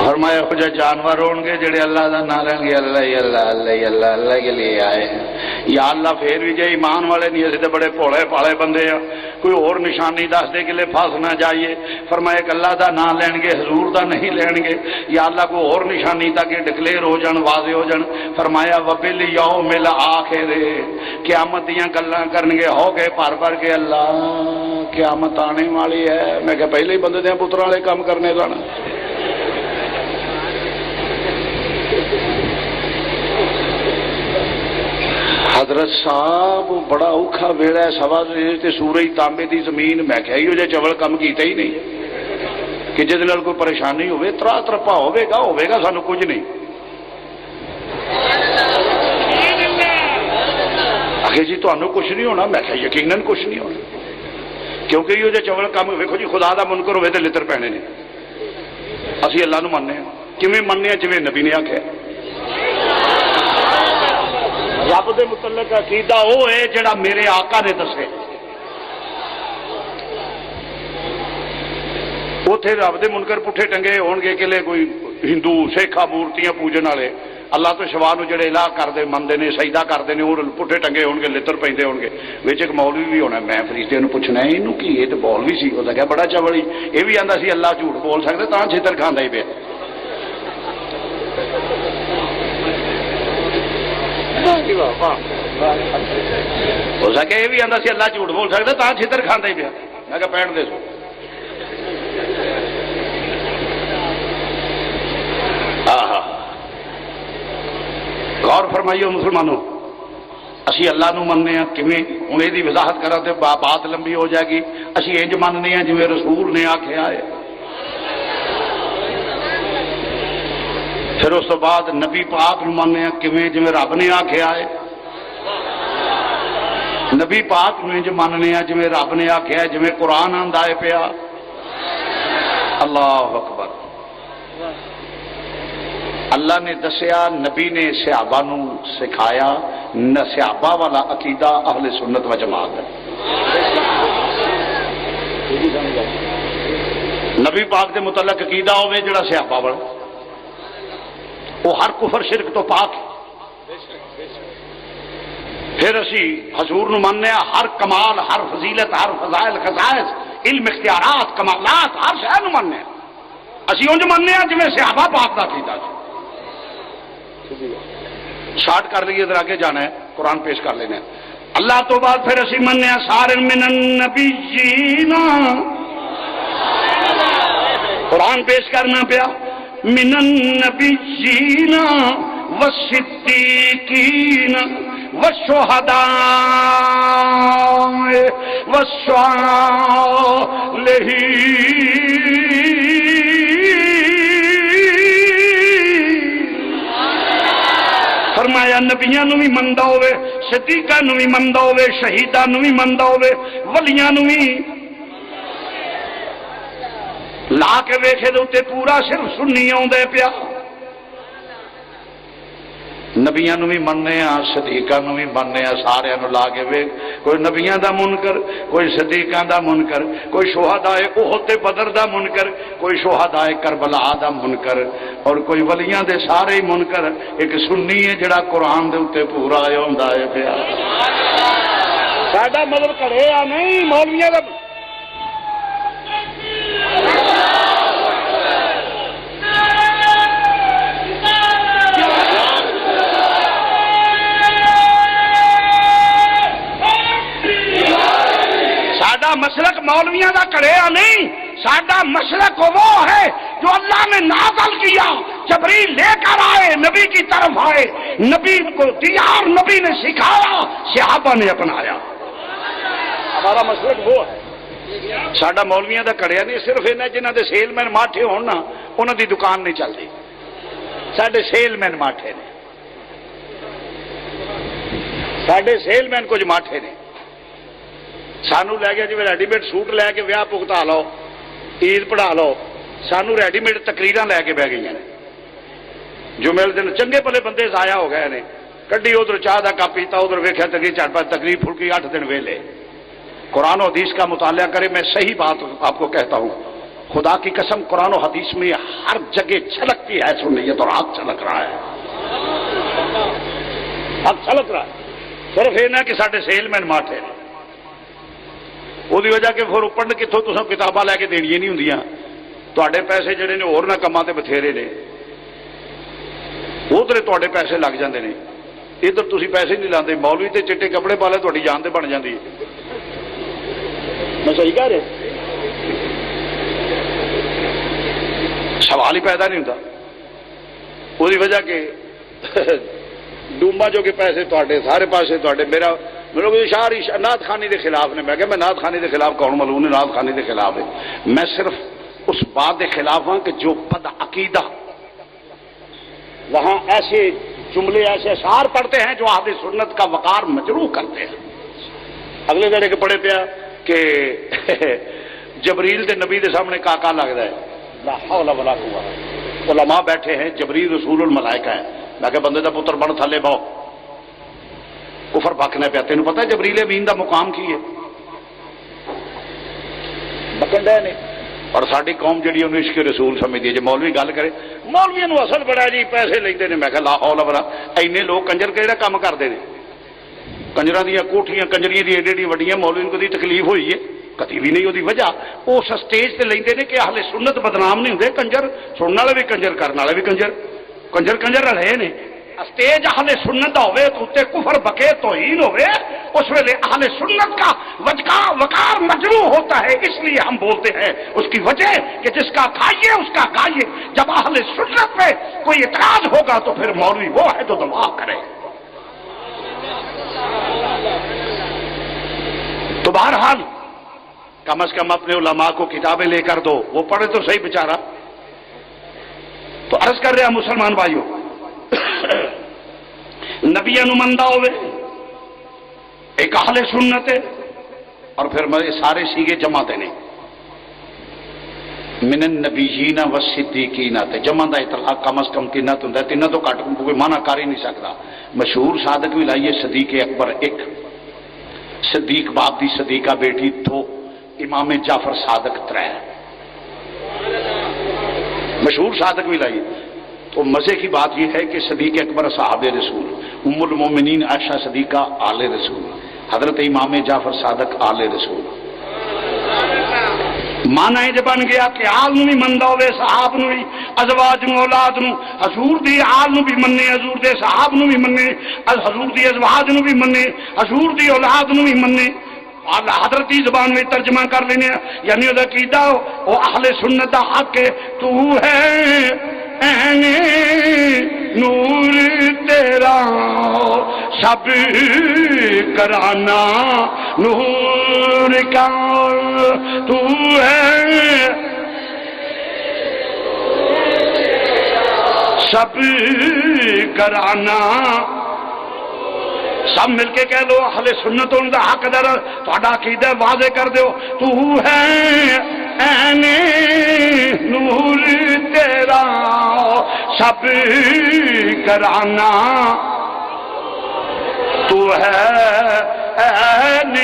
فرمایا کچھ جانور ہون گے جڑے اللہ دا نام لیں گے اللہ ہی اللہ اللہ ہی اللہ اللہ کے لیے آئے ہیں یا اللہ پھر بھی جے ایمان والے نہیں اسی تو بڑے بھولے پالے بندے ہیں کوئی اور نشانی دس دے کہ لے پھنس نہ جائیے فرمایا کہ اللہ دا نام لین گے حضور دا نہیں لین گے یا اللہ کو اور نشانی تاکہ ڈکلیئر ہو جان واضح ہو جان فرمایا وبل یوم الآخر قیامت دیاں گلاں کرن گے ہو گئے بھر بھر کے اللہ قیامت آنے والی ہے میں کہ پہلے ہی بندے دے پتراں والے کام کرنے جانا حضرت صاحب بڑا اوکھا ویڑا ہے سوا تے سورج تانبے دی زمین میں کہ ایو جے چول کم کیتا ہی نہیں کہ جس نال کوئی پریشانی ہوے ترا ترپا ہوے گا سانو کچھ نہیں آخر جی تانوں کچھ نہیں ہونا میں کہ یقیناً کچھ نہیں ہونا کیونکہ ایو جے چول کم ویکھو جی خدا دا منکر ہوے تے لتر پینے نے اسی اللہ نو مننے کیویں مننے جویں نبی نے آکھیا رب دے متعلق عقیدہ وہ ہے جڑا میرے آقا نے دسے اوتھے رب دے منکر پٹھے ٹنگے ہون گے کہ لے کوئی ہندو سکھا مورتیاں پوجن والے اللہ تو شوا نو جڑے الہ کردے مندے نے سجدہ کردے نے اور پٹھے ٹنگے ہون گے لتر پیندے ہون گے وچ ایک مولوی بھی ہونا میں فرشتے نو پوچھنا ہے اینو کی یہ تے مولوی سی او کہ بڑا چوڑی یہ بھی آندا سی اللہ جھوٹ بول سکدا تاں چھتر کھاندا ہی پیا ہو سکے یہ بھی آتا سی اللہ جھوٹ بول سکتا تا چھتر کھانا ہی پیا میں کہ پینٹ دے سو غور فرمائیے مسلمانوں اسی اللہ نو مننے ہیں کیویں ہن یہ وضاحت کرا تے بات لمبی ہو جائے گی اسی انج مننے ہیں جویں رسول نے آکھیا ہے پھر اس تو بعد نبی پاک نو مننے ہیں کیویں جویں رب نے آکھیا ہے نبی پاک نو انج مننے ہیں جویں رب نے آکھیا ہے جویں قرآن آندا ہے پیا اللہ اکبر اللہ نے دسیا نبی نے صحابہ نو سکھایا صحابہ والا عقیدہ اہل سنت و جماعت ہے نبی پاک دے متعلق عقیدہ ہوے جڑا صحابہ والا وہ ہر کفر شرک تو پاک ہے پھر اسی حضور نو مننے ہر کمال ہر فضیلت ہر فضائل خصائص علم اختیارات کمالات ہر شے نو مننے اسی اونج مننے جویں صحابہ پاک دا عقیدہ سی شارٹ کر لیے ادھر آگے جانا ہے قرآن پیش کر لینا ہے اللہ تو بعد پھر اسی مننے سارے من النبیین قرآن پیش کرنا پیا من النبیین والصدیقین والشہداء والصالحین فرمایا نبیاں نو بھی مندا ہوے صدیقاں نو بھی مندا ہوے شہیداں نو بھی مندا ہوے ولیاں نو بھی لا کے ویکھے دے تے پورا صرف سنی آوندا پیا نبیاں نو بھی مننے صدیقاں نو بھی مننے سارے نو لا کے ویکھ کوئی نبیاں دا منکر کوئی صدیقاں دا منکر کوئی شہداء احد تے بدر دا منکر کوئی شہداء کربلا دا منکر اور کوئی ولیاں دے سارے ہی منکر ایک سنی ہے جڑا قرآن دے اوتے پورا ہوندا ہے پیا ساڈا مطلب کڑے آ نہیں مولویاں دا مسلک مولویاں دا کڑیا نہیں ساڈا مسلک وہ ہے جو اللہ نے نازل کیا جبریل لے کر آئے نبی کی طرف آئے نبی کو دیا اور نبی نے سکھایا صحابہ نے اپنایا ہمارا مسلک وہ ہے ساڈا مولویاں دا کڑیا نہیں صرف انہاں جنہاں دے سیل مین ماٹھے ہون نا انہاں دی دکان نہیں چلدی ساڈے سیل مین ماٹھے نے ساڈے سیل مین کچھ ماٹھے نے سانو لے گیا جی ریڈی میڈ سوٹ لے کے ویاہ پگتا لو عید پڑھا لو سانو ریڈی میڈ تقریراں لے کے بہ گئی ہیں جو میرے دن چنگے پلے بندے ضائع ہو گئے نے کڈی ادھر چاہ دا کپ پیتا ادھر ویکھیا تقریر چٹ پا تقریر پھڑکی 8 دن ویلے قرآن و حدیث کا مطالعہ کرے میں صحیح بات آپ کو کہتا ہوں خدا کی قسم قرآن و حدیث میں ہر جگہ چھلکتی ہے سنیت اور حق چھلک رہا ہے، حق چھلک رہا ہے۔ صرف یہ نہ کہ سارے سیل مین ماٹھے نے، وہ وجہ کہ پھر پڑھ کتوں تو کتاباں لے کے دینیا نہیں ہوں، تے پیسے جڑے نے اور نہ کاماں تے بتھیرے نے، ادھر تے پیسے لگ جاندے نے، ادھر تسی پیسے نہیں لاندے، مولوی تے چٹے کپڑے پا لے تہاڈی جان تے بن جاندی ہے۔ میں صحیح کہہ رہے؟ سوال ہی پیدا نہیں ہوتا، وہی وجہ کہ ڈوما جو کہ پیسے تے سارے پاسے تے میرا اشار نعت خانی کے خلاف نے، میں کہ میں نعت خانی کے خلاف کون ملون ہے، نعت خانی کے خلاف ہے، میں صرف اس بات کے خلاف ہوں کہ جو بد عقیدہ وہاں ایسے جملے ایسے اشعار پڑھتے ہیں جو اہل سنت کا وقار مجروح کرتے ہیں۔ اگلے دن ایک پڑھے پیا کہ جبریل دے نبی دے سامنے کا لگتا ہے، لا حول ولا قوت، علماء بیٹھے ہیں، جبریل رسول الملائکہ ہے، میں کہ بندے دا پتر بن تھلے بہو، کفر بکنا پیا۔ تینوں پتہ ہے جبریل امین دا مقام کی ہے؟ بکنڈا نہیں۔ اور ساری قوم جہی انہوں عشق رسول سمجھتی ہے، جی مولوی گل کرے مولوی نو اصل بڑا جی پیسے لیندے نے، میں کہ لا حول ولا، اینے لوگ کنجر کہڑا کام کرتے ہیں، کنجراں دیاں کوٹھیاں کنجریاں دی ایڈی ایڈی وڈیاں، مولوی نو کدی تکلیف ہوئی ہے؟ کدی بھی نہیں۔ وہی وجہ اس سٹیج تے لیندے نے کہ اہل سنت بدنام نہیں ہوندے، کنجر سننے والے بھی کنجر، کرنے والے بھی کنجر، کنجر کنجر رہے نے۔ اسٹیج اہل سنت ہوئے تو اتنے کفر بکے توہین ہوئے، اس ویلے اہل سنت کا وقار مجروح ہوتا ہے، اس لیے ہم بولتے ہیں اس کی وجہ کہ جس کا کھائیے اس کا گائیے۔ جب اہل سنت پہ کوئی اعتراض ہوگا تو پھر مولوی وہ ہے جو دعا کرے۔ تو بہرحال کم از کم اپنے علماء کو کتابیں لے کر دو، وہ پڑھے تو صحیح بیچارہ۔ تو عرض کر رہے ہیں مسلمان بھائیوں، نبی نمائندہ ہوئے، ایک اہل سنت ہے، اور پھر میں سارے سیگے جمع دینے من النبیین والصدیقین تے جمع دا اطلاق کم از کم تینہ تو ہوندا ہے، تینہ تو کٹ کوئی معنی کر ہی نہیں سکتا۔ مشہور صادق بھی لائیے، صدیق اکبر ایک، صدیق باپ دی صدیقہ بیٹی دو، امام جعفر صادق ترے، مشہور صادق بھی لائیے۔ تو مزے کی بات یہ ہے کہ صدیق اکبر صحابہ رسول، ام المومنین عائشہ صدیقہ آل رسول، حضرت امام جعفر صادق آل رسول۔ مانا یہ بن گیا کہ آل نو بھی مندا ہوئے، صحاب نو بھی، ازواج نو، اولاد نو، حضور دی آل نو بھی مننے، حضور دے صحاب نو بھی مننے، حضور دی ازواج نو بھی مننے، حضور دی اولاد نو بھی مننے۔ حضرتی زبان میں ترجمہ کر لینے، یعنی وہ عقیدہ وہ اہل سنت دا حق ہے۔ تو ہے این نور تیرا سب کرانا نور کا، تو ہے سب کرانا۔ سب مل کے کہہ لو اہل سنت ان دا حق در تہاڈا عقیدہ واضح کر دیو۔ تو ہے این نور تیرا سب کرانا، تو ہے این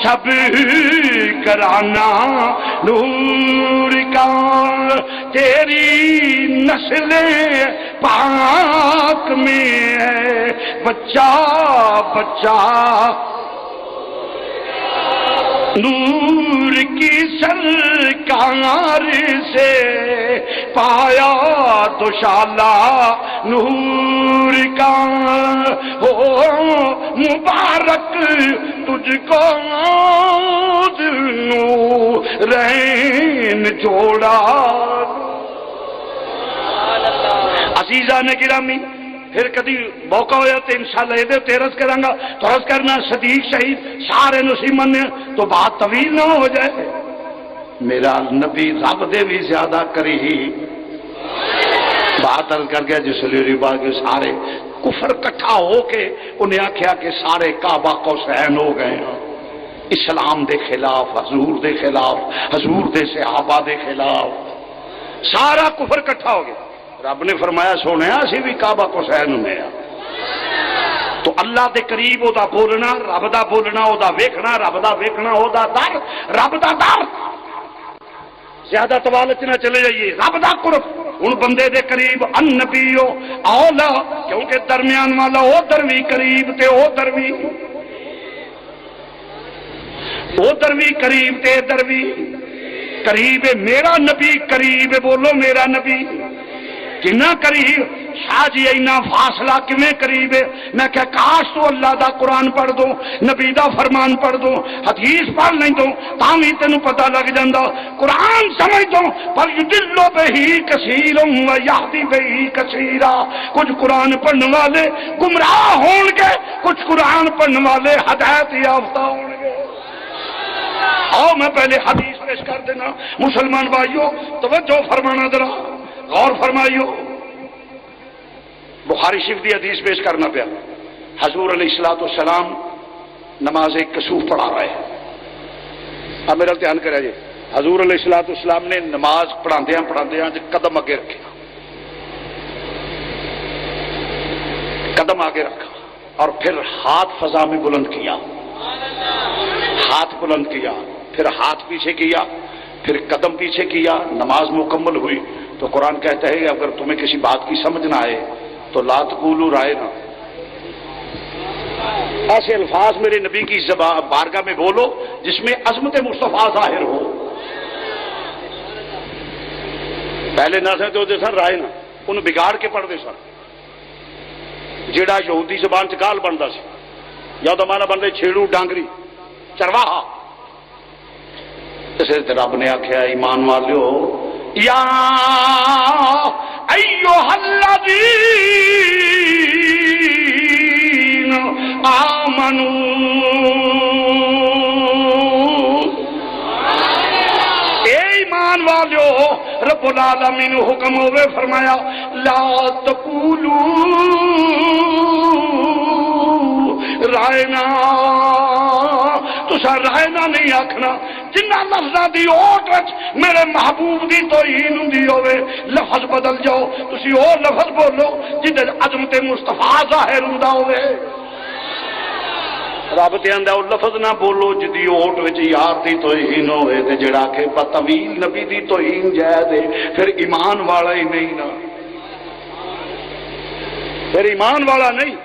سب کرانا نور کا، تیری نسل پاک میں ہے بچہ بچہ، نور کی سرکار سے پایا دوشالہ نور کا، ہو مبارک تجھ کو نورین جوڑا۔ عزیزان گرامی، پھر کدی موقع ہویا تو انشاءاللہ یہ عرض کراں گا، تو عرض کرنا صدیق شہید سارے نسی مننے تو بات طویل نہ ہو جائے۔ میرا نبی رب دے بھی زیادہ قریب بات کر گیا جس لیے کے سارے کفر کٹھا ہو کے انہیں آخیا کہ سارے کعبہ قوسین ہو گئے ہیں، اسلام دے خلاف، حضور دے خلاف، حضور دے صحابہ دے خلاف، سارا کفر کٹھا ہو گیا۔ رب نے فرمایا سونے اسی بھی کعبہ قوسین ہونے ہیں۔ تو اللہ دے قریب او دا بولنا، رب دا بولنا، او دا ویکھنا، رب دا ویکھنا، او دا در، رب دا در۔ زیادہ طوالت نہ چلے جائیے، رب دا قرب ہن بندے دے قریب النبیو اولا، کیونکہ درمیان والا او دروی قریب تے او دروی قریب تے دروی قریب ہے۔ میرا نبی قریب ہے، بولو میرا نبی کنا قریب۔ شاہ جی اینا فاصلہ کیویں قریب ہے؟ میں کہ کاش تو اللہ دا قرآن پڑھ دو، نبی دا فرمان پڑھ دو، حدیث پڑھ نہیں دو تاں بھی تینوں پتہ لگ جاندا۔ قرآن سمجھ دو پر یدل بہی کثیر و یہدی بہی کثیرا، کچھ قرآن پڑھنے والے گمراہ ہون گے، کچھ قرآن پڑھنے والے ہدایت یافتہ ہون گے۔ آؤ میں پہلے حدیث پیش کر دینا، مسلمان بھائیو توجہ فرمانا، ذرا غور فرمائیو۔ بخاری شریف دی حدیث پیش کرنا پیا، حضور علیہ الصلوۃ والسلام نماز کسوف پڑھا رہے ہیں۔ اب میرا دھیان کرے جی، حضور علیہ الصلوۃ والسلام نے نماز پڑھاندیاں قدم اگے رکھے، قدم آگے رکھا اور پھر ہاتھ فضا میں بلند کیا، ہاتھ بلند کیا، پھر ہاتھ پیچھے کیا، پھر قدم پیچھے کیا، نماز مکمل ہوئی۔ تو قرآن کہتا ہے کہ اگر تمہیں کسی بات کی سمجھ نہ آئے تو لا تقولوا رائنا، ایسے الفاظ میرے نبی کی بارگاہ میں بولو جس میں عظمت مصطفیٰ ظاہر ہو۔ پہلے نہ سن دے سن رائے نہ انہوں بگاڑ کے پڑھ دے سن، جیڑا یہودی زبان چ گال بنتا سی یا تو مانا بنتے چھیڑو ڈانگری چرواہا۔ اسے رب نے آخیا ایمان والو یا ایھا الذین آمنوا، اے ایمان والو رب العالمین حکم ہوئے فرمایا لا تقولوا رائنا، تسا رائنا نہیں آکھنا جنہ لفظاں دی اوٹ وچ میرے محبوب دی توہین ہوندی ہوے، لفظ بدل جاؤ، تسی او لفظ بولو جدے عظمت مصطفیٰ ظاہر ہوندا ہوے۔ رب تے آندا او لفظ نہ بولو جدی اوٹ وچ یار دی توہین ہوے تے جڑا کہ بطویل نبی دی توہین جائز ہے، پھر ایمان والا ہی نہیں نا، پھر ایمان والا نہیں،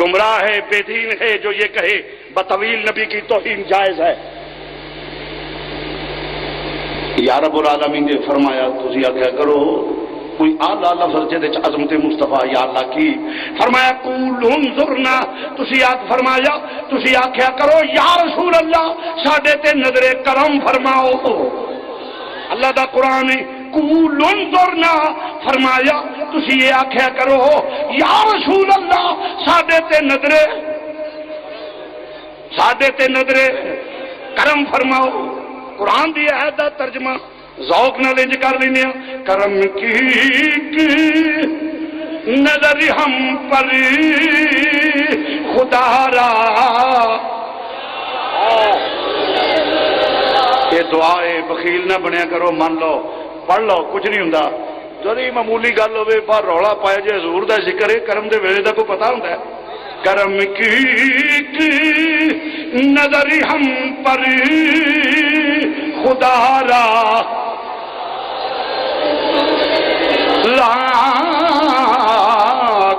گمراہ ہے، بے دین ہے جو یہ کہے بطویل نبی کی توہین جائز ہے۔ یا رب العالمین نے فرمایا تسی آخیا کرو کوئی اعلیٰ لفظ جہدے عظمت مصطفیٰ یا اللہ کی، فرمایا قول انظرنا، تسی فرمایا تسی آخیا کرو یا رسول اللہ ساڈے تے نظر کرم فرماؤ۔ اللہ دا قرآن قول انظرنا فرمایا تسی یہ آخیا کرو یا رسول اللہ ساڈے تے نظر کرم فرماؤ۔ قرآن دی آیت دا ترجمہ ذوق نال انج کر لینے کرم کی نظر ہم پر خدا را، یہ دعا ہے، بخیل نہ بنیا کرو، من لو پڑھ لو کچھ نہیں ہوندا، جدی معمولی گل ہوے پر رولا پایا جے حضور دا ذکر ہے، کرم دے ویلے دا کوئی پتہ ہوندا ہے؟ کرم کی نظر ہم پر خدا را لا،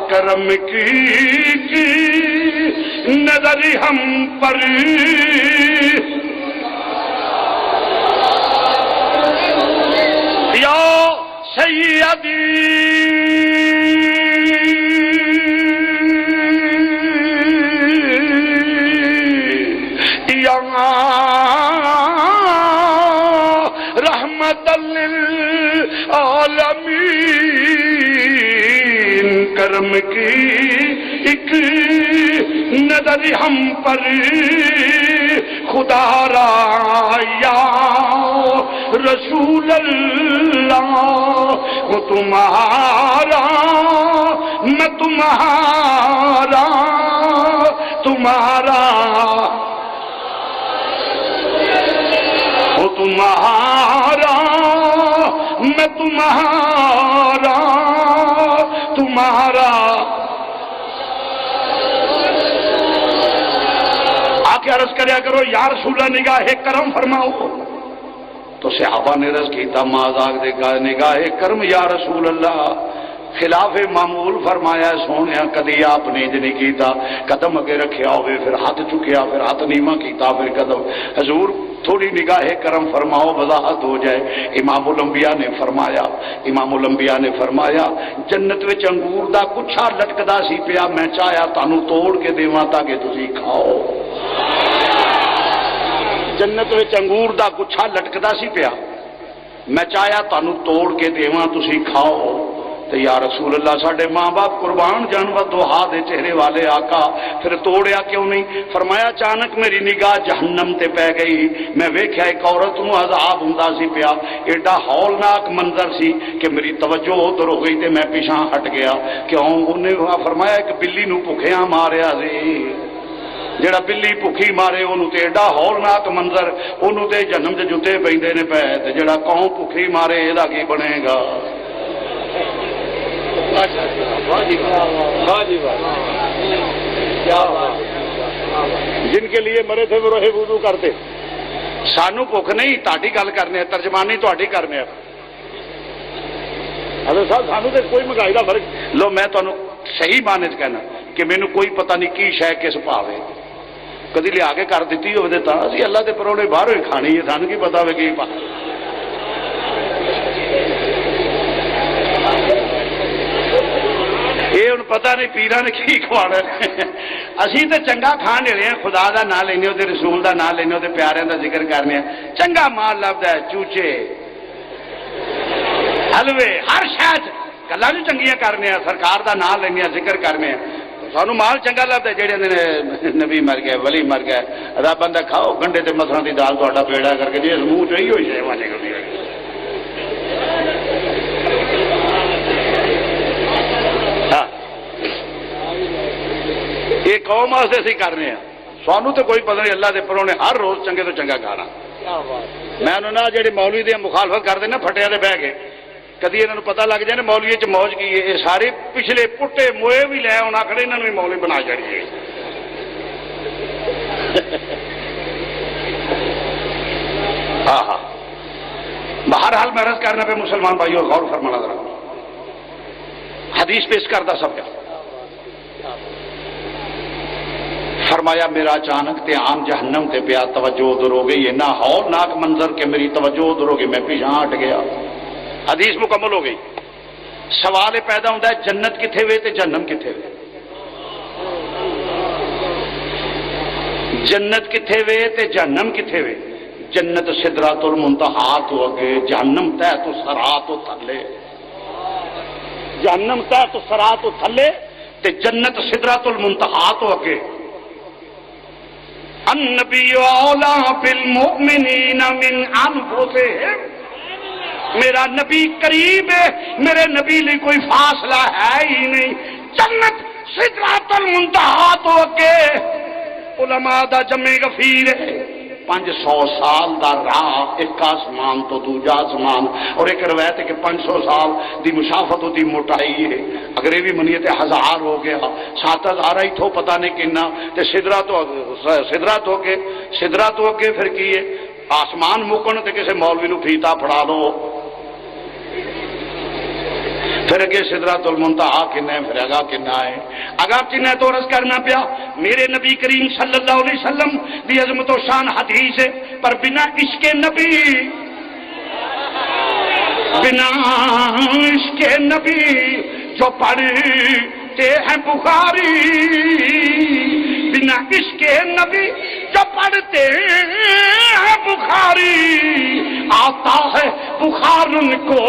کرم کی نظر ہم پر یا سیدی رحمت للعالمین، کرم کی ایک نظر ہم پر خدا را یا رسول اللہ، وہ تمہارا میں تمہارا، تمہارا وہ تمہارا میں تمہارا، تمہارا۔ آ کے عرض کریا کرو یا رسول اللہ نگاہ کرم فرماؤ، تو صحابہ نے عرض کیتا مازاق دے گا نگاہ کرم یا رسول اللہ، خلاف معمول فرمایا سونیا کدی آپ نے انج نہیں کیتا، قدم اگے رکھیا ہوئے پھر ہاتھ چکیا پھر ہاتھ نیواں کیتا پھر قدم، حضور تھوڑی نگاہ کرم فرماؤ وضاحت ہو جائے۔ امام الانبیاء نے فرمایا، امام الانبیاء نے فرمایا جنت وچ انگور دا کچھا لٹکدا سی پیا، میں چاہیا تانوں توڑ کے دیواں تاکہ تسی کھاؤ۔ جنت وچ انگور دا گچھا لٹکدا سی پیا، میں چاہیا تانوں توڑ کے دیواں تسی کھاؤ۔ تو یا رسول اللہ ساڈے ماں باپ قربان جانور دوہا دے چہرے والے آقا پھر توڑیا کیوں نہیں؟ فرمایا اچانک میری نگاہ جہنم تے پہ گئی، میں ویکھیا ایک عورت نو عذاب ہوندا سی پیا، ایڈا ہولناک منظر سی کہ میری توجہ ادھر ہو گئی تے میں پیچھے ہٹ گیا۔ کیوں؟ انہیں فرمایا ایک بلی نو بھکھیاں ماریا سی، جڑا بلی بھوکی مارے انہوں تے ایڈا ہولناک منظر، انہوں تے جہنم دے جوتے پیندے نے پے، تے جڑا قوم بھوکی مارے ایدا کی بنے گا؟ جن کے لیے مرے تھے وہ رہے وضو کرتے، سانو بھوک نہیں، تہاڈی گل کرنے ترجمانی تہاڈی کرنے۔ حضرت صاحب سانو تے کوئی مہنگائی دا فرق لو میں تانوں صحیح معنی چ کہنا کہ مینوں کوئی پتہ نہیں کی شے کس پاوے، کدی لیا کے کر دیتی ہوے تے تاں اسی اللہ دے پروڑے باہروں ہی کھانی ہے، سانوں کی پتہ ہوے کی پا۔ یہ ہوں پتہ نہیں پیران نے کی کھوانا، اسی تو چنگا کھان لے ہیں، خدا دا نام لینے ہو، رسول دا نام لینے ہو، پیاریاں دا ذکر کرنے ہیں، چنگا مال لبدا ہے، چوچے حلوے ہر شاید گلاں بھی چنگیاں کرنے ہیں، سرکار دا نام لینے ہیں، ذکر کرنے ہیں، سانو مال چنگا لگتا ہے۔ جہے نبی مر گئے ولی مر گئے ادا بندہ کھاؤ گنڈے تے مسراں دی دال تہاڈا پیڑا کر کے جی منہ چ ہوئی شے وانے کرنی ہے۔ یہ قوم واسطے اسی کرنے ہیں، سانو تو کوئی پتہ نہیں، اللہ دے پرونے ہر روز چنگے تو چنگا کھانا۔ میں انہوں نے جہے مولوی دی مخالفت کرتے نا پھٹیا دے بہ کے، کدی انہوں پتہ لگ جائے نا مولوی چ موج کی ہے، یہ سارے پچھلے پٹے موئے بھی لے آنا کھڑے انہوں نے مولوی بنا چڑیے۔ ہاں ہاں بہرحال میں عرض کرنا پہ مسلمان بھائیو غور فرمانا ذرا، حدیث پیش کرتا سب کا فرمایا میرا اچانک تے عام جہنم تے پیا، توجہ ادھر ہو گئی، نہ ہولناک منظر کے میری توجہ ادھر ہو گئی، میں پیچھے ہٹ گیا۔ حدیث مکمل ہو گئی۔ سوال پیدا ہوتا ہے جنت کتنے ہوئے تے جہنم کتنے ہوئے؟ جنت کتنے ہوئے تے جہنم کتنے ہوئے؟ جنت سدرات المنتہا تو اگے، جہنم تہ تو سرا تو تھلے، جہنم تہ تو سرا تو تھلے تے جنت سدرات المنتہا تو اگے۔ النبی اولا بالمؤمنین من انفسہم، میرا نبی قریب ہے، میرے نبی لیے کوئی فاصلہ ہے ہی نہیں۔ جنت سدرات المنتہا تو اگے، علماء دا جمع غفیر ہے، 500 سال دا راہ ایک آسمان تو دوجا آسمان، اور ایک روایت ہے کہ 500 سال دی مسافت دی موٹائی ہے، اگر یہ بھی منیے تے 1000 ہو گیا، 7000 ہی تو پتہ نہیں کنا، تے سدرا تو کے پھر کی ہے آسمان مکن تے کسے مولوی نو پھیتا پھڑا دو، پھر اگے سدرات المنتہا کنا ہے، پھر اگا کنا ہے، اگا کنا تو عرض کرنا پیا میرے نبی کریم صلی اللہ علیہ وسلم دی عظمت و شان حدیث ہے، پر بنا عشق نبی، بنا عشق نبی جو پڑھتے ہیں بخاری، بنا عشق نبی جو پڑھتے ہیں بخاری، آتا ہے بخار ان کو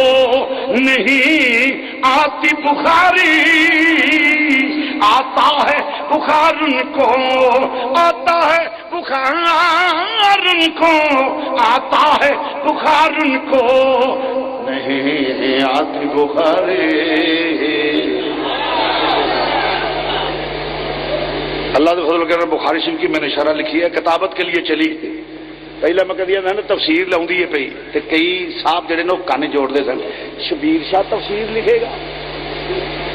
نہیں آتی بخاری، آتا ہے بخار ان کو آتا ہے، بخار ان کو آتا ہے، بخار ان کو نہیں آتی بخار۔ اللہ کے فضل کرنے بخاری شریف کی میں نے شرح لکھی ہے، کتابت کے لیے چلی پہلے میں کہہ نا تفسیر لاؤں ہے پی تے کئی صاحب جڑے نے کان جوڑتے سن شبیر شاہ تفسیر لکھے گا،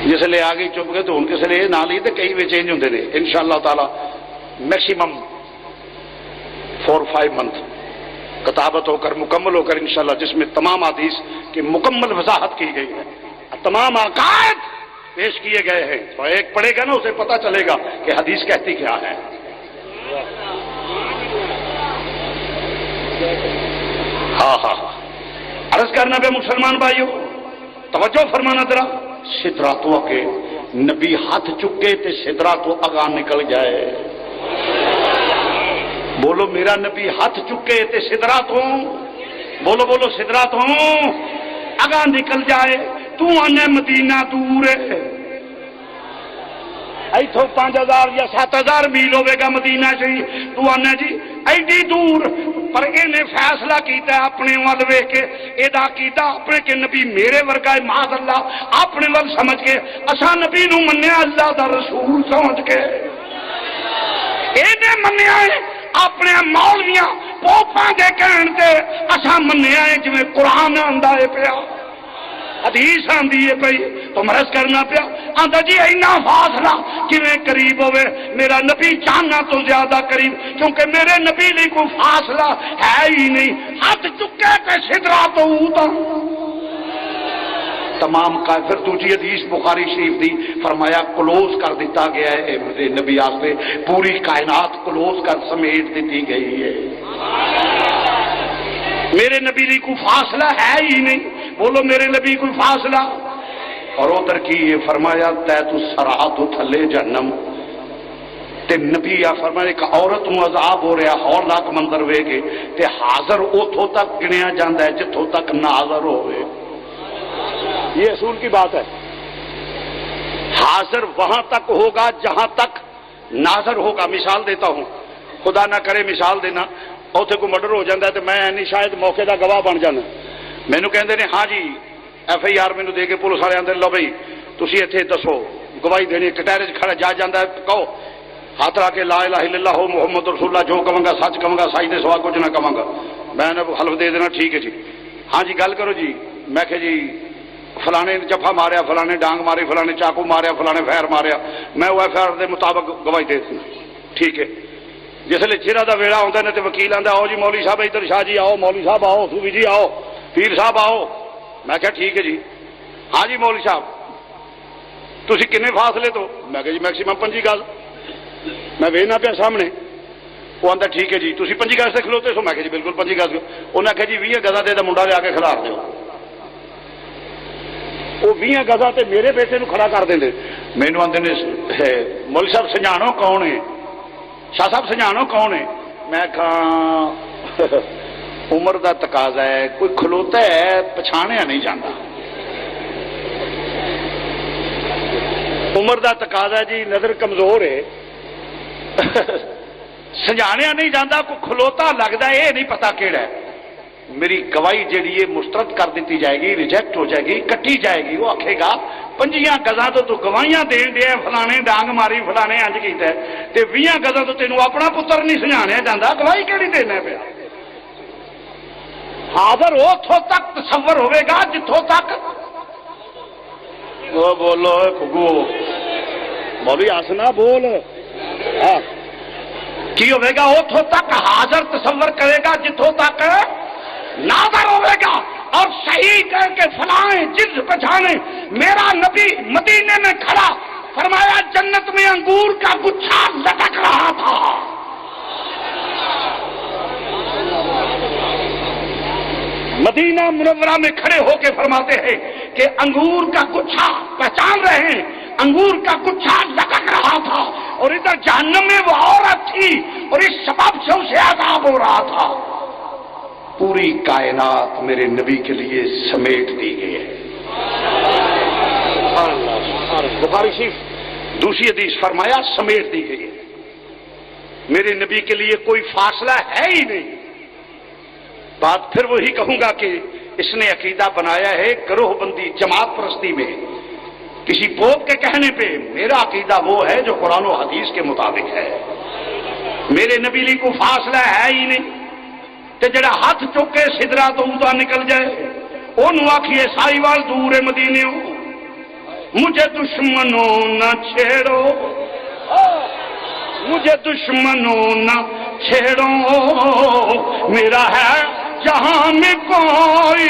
جس لے آ گئی چپ گئے تو ہوں کسی نے نہ لی تو کئی میں چینج ہوتے ہیں ان شاء اللہ تعالی میکسیمم 4-5 منتھ کتابت ہو کر مکمل ہو کر انشاءاللہ، جس میں تمام حدیث کی مکمل وضاحت کی گئی ہے، تمام عقائد پیش کیے گئے ہیں، تو ایک پڑھے گا نا اسے پتہ چلے گا کہ حدیث کہتی کیا ہے۔ ہاں ہاں عرض کرنا پہ مسلمان بھائیو توجہ فرمانا ذرا، سدرا تو اگے نبی ہاتھ چکے تے سدرا تو اگاں نکل جائے، بولو میرا نبی ہاتھ چکے تے سدرا تو، بولو بولو سدرا تو اگاں نکل جائے، تو آنے مدینہ دور ہے، ایتھوں 5000 یا 7000 میل ہوے گا مدینہ چاہیے، تو آنے جی ایڈی دور، پر انہیں فیصلہ کیتا ہے اپنے ول ویکھ کے، ادا کیتا اپنے کہ نبی میرے ورگا ہے، معاذ اللہ اپنے ول سمجھ کے اساں نبی نو منیا اللہ دا رسول سمجھ کے، انہیں منیا ہے اپنے مولویاں پوپاں دے کہن تے اساں منیا ہے جویں قرآن آندا ہے پیا، حدیث آندی ہے پئی، تو مرض کرنا پیا آندا جی اینا فاصلہ کیویں قریب ہوئے، میرا نبی جاننا تو زیادہ قریب، کیونکہ میرے نبی لی کوئی فاصلہ ہے ہی نہیں، ہاتھ چکے تے سدرا تو اوتا تمام کافر دوسری حدیث بخاری شریف دی فرمایا کلوز کر دیتا گیا ہے، میرے نبی آستے پوری کائنات کلوز کر سمیٹ دیتی گئی ہے، میرے نبی لی کوئی فاصلہ ہے ہی نہیں، بولو میرے نبی کوئی فاصلہ، اور ادھر کی یہ فرمایا تے تو سرات تھلے جہنم تے نبی آ فرمایا ایک عورت نو عذاب ہو رہا ہولناک منظر وے کے تے حاضر اوتھوں تک گنیا جاندا ہے جتھوں تک ناظر ہوئے، یہ اصول کی بات ہے، حاضر وہاں تک ہوگا جہاں تک ناظر ہوگا۔ مثال دیتا ہوں، خدا نہ کرے مثال دینا اوتھے کو مرڈر ہو جاتا ہے تو میں نہیں شاید موقع دا گواہ بن جانا، مینوں کہندے نے ہاں جی ایف آئی آر مینوں دے کے پولیس والے آندے لو بھائی تسی ایتھے دسو گواہی دینی، کٹہرے کھڑا جا جاندا ہے کہو ہاتھ رکھ کے لا الہ الا اللہ محمد رسول اللہ، جو کہوں گا سچ کہوں گا سچ دے سوا کچھ نہ کہوں گا، میں نے حلف دے دینا ٹھیک ہے جی، ہاں جی گل کرو جی، میں کہ جی فلانے نے جفا ماریا، فلانے ڈانگ ماری، فلانے چاقو ماریا، فلانے فیر ماریا، میں وہ ایف آئی آر دے مطابق گواہی دے دینا ٹھیک ہے۔ جس لئے چرا دا ویڑا ہوتا ہے تو وکیل آتا آؤ جی مولوی صاحب ادھر شاہ جی آؤ، مولوی صاحب آؤ، صوفی جی آؤ، پیر صاحب آؤ، میں کہا ٹھیک ہے جی، ہاں جی مولوی صاحب تسی کنے فاصلے تو، میں کہا جی میکسیمم 25 گز، میں وینا پیا سامنے، وہ آتا ٹھیک ہے جی تسی 25 گز سے کھلوتے سو، میں کہا جی بالکل 25 گز، انہیں کہا جی 20 گزاں دے منڈا لیا کے کھلار دیو، وہ 20 گزاں تے میرے بیٹے نو کھڑا کر دیں، مینوں آندے نے مولوی صاحب سجانو کون ہے، شاہ صاحب سجانو کون ہے، میں کہا عمر دا تقاضا ہے، کوئی کھلوتا ہے پچھاڑیا نہیں جاتا، عمر دا تقاضا جی نظر کمزور ہے سجانیا نہیں جاتا، کوئی کھلوتا لگتا ہے یہ نہیں پتا کیڑا ہے، میری گواہی جیڑی ہے مسترد کر دیتی جائے گی، ریجیکٹ ہو جائے گی، کٹی جائے گی، وہ آکھے گا 25 گزاں تو گواہیاں دین دیا فلانے ڈانگ ماری فلانے انج کیتا ہے تے 20 گزاں تو تینوں اپنا پتر نہیں سجانیا جاتا، گواہی کیڑی دینا پیا، حاضر اتھوں تک تصور ہوئے گا جتھوں تک وہ بولو کگو مولوی آسنا بول، ہاں کی ہوئے گا اتھوں تک حاضر تصور کرے گا جتھوں تک ناظر ہوئے گا، اور صحیح کر کے فلائیں جنس پہچانے، میرا نبی مدینے میں کھڑا فرمایا جنت میں انگور کا گچھا لٹک رہا تھا، مدینہ منورہ میں کھڑے ہو کے فرماتے ہیں کہ انگور کا گچھا پہچان رہے ہیں، انگور کا گچھا لٹک رہا تھا، اور ادھر جہنم میں وہ عورت تھی اور اس سبب سے اسے عذاب ہو رہا تھا، پوری کائنات میرے نبی کے لیے سمیٹ دی گئی ہے۔ بخاری شریف دوسری حدیث فرمایا سمیٹ دی گئی ہے، میرے نبی کے لیے کوئی فاصلہ ہے ہی نہیں۔ بات پھر وہی کہوں گا کہ اس نے عقیدہ بنایا ہے گروہ بندی جماعت پرستی میں کسی پوپ کے کہنے پہ۔ میرا عقیدہ وہ ہے جو قرآن و حدیث کے مطابق ہے۔ میرے نبی لی کو فاصلہ ہے ہی نہیں تے جڑا ہاتھ چک کے سدرا تو اوندا نکل جائے اونوں آکھیے سائی وال دور مدینے مجھے دشمنوں نہ چھیڑو، مجھے دشمنوں نہ چھیڑو، میرا ہے جہاں میں کوئی،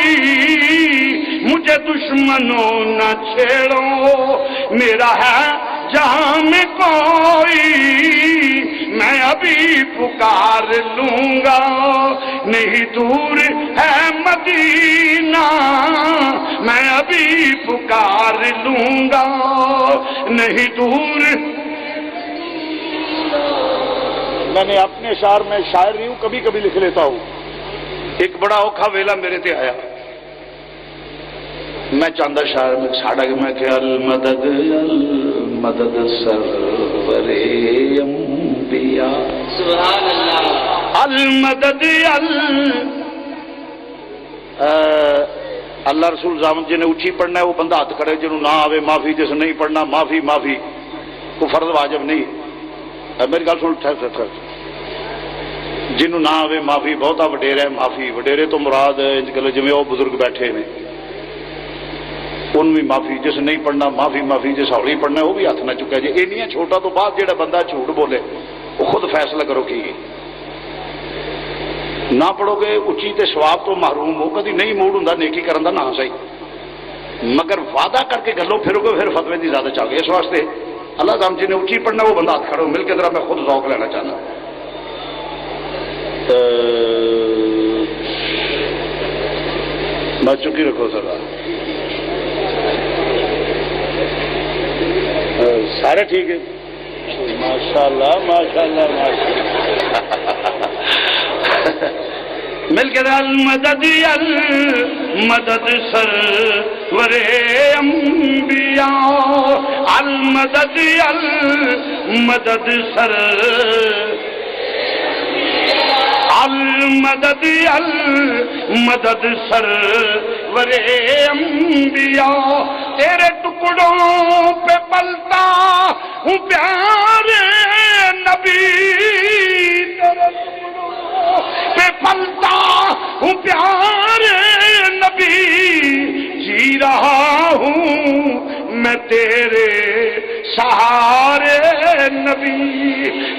مجھے دشمنوں نہ چھیڑو، میرا ہے جہاں میں کوئی، میں ابھی پکار لوں گا، نہیں دور ہے مدینہ، میں ابھی پکار لوں گا، نہیں دور۔ میں نے اپنے اشعار میں شاعری ہوں کبھی کبھی لکھ لیتا ہوں۔ ایک بڑا اوکھا ویلا میرے تے آیا، میں چاہتا شاعر میں ساڑا کہ میں کہ المدد المدد سرور انبیاء، سبحان اللہ، المدد اللہ رسول زامن جنہیں اچھی پڑھنا ہے وہ بندہ ہاتھ کھڑے، جنہوں نہ آوے معافی، جس نہیں پڑھنا معافی معافی، کو فرض واجب نہیں۔ میری گل سن ٹھہر ٹھہر، جنہوں نہ آوے معافی، بہتا وڈیرا ہے معافی، وڈیرے تو مراد جی وہ بزرگ بیٹھے نے ان بھی معافی، جس نہیں پڑھنا معافی معافی، جس ہولی پڑھنا وہ بھی ہاتھ نہ چکا جی۔ اینیاں چھوٹا تو بعد جہاں بندہ جھوٹ بولے وہ خود فیصلہ کرو کی نہ پڑھو گے اچھی تے ثواب تو محروم ہو، کدی نہیں موڈ ہوں نیکی کرن دا نہ صحیح، مگر وعدہ کر کے گلو پھرو گے پھر فتوے کی زیادہ چل گئی۔ اس واسطے اللہ تعالیٰ جی نے اچھی پڑھنا وہ بندہ ہاتھ کھڑو، مل کے ذرا میں خود ذوق لینا چاہنا۔ بات چکی رکھو سر، سارے ٹھیک ہے، ماشاء اللہ ماشاء اللہ ماشاء اللہ۔ مل کے المدد المدد سرور انبیاء، المدد المدد المدد المدد سرور انبیاء، تیرے ٹکڑوں پہ پلتا ہوں پیارے نبی، تیرے ٹکڑوں پہ پلتا ہوں پیارے نبی، جی رہا ہوں میں تیرے سہارے نبی،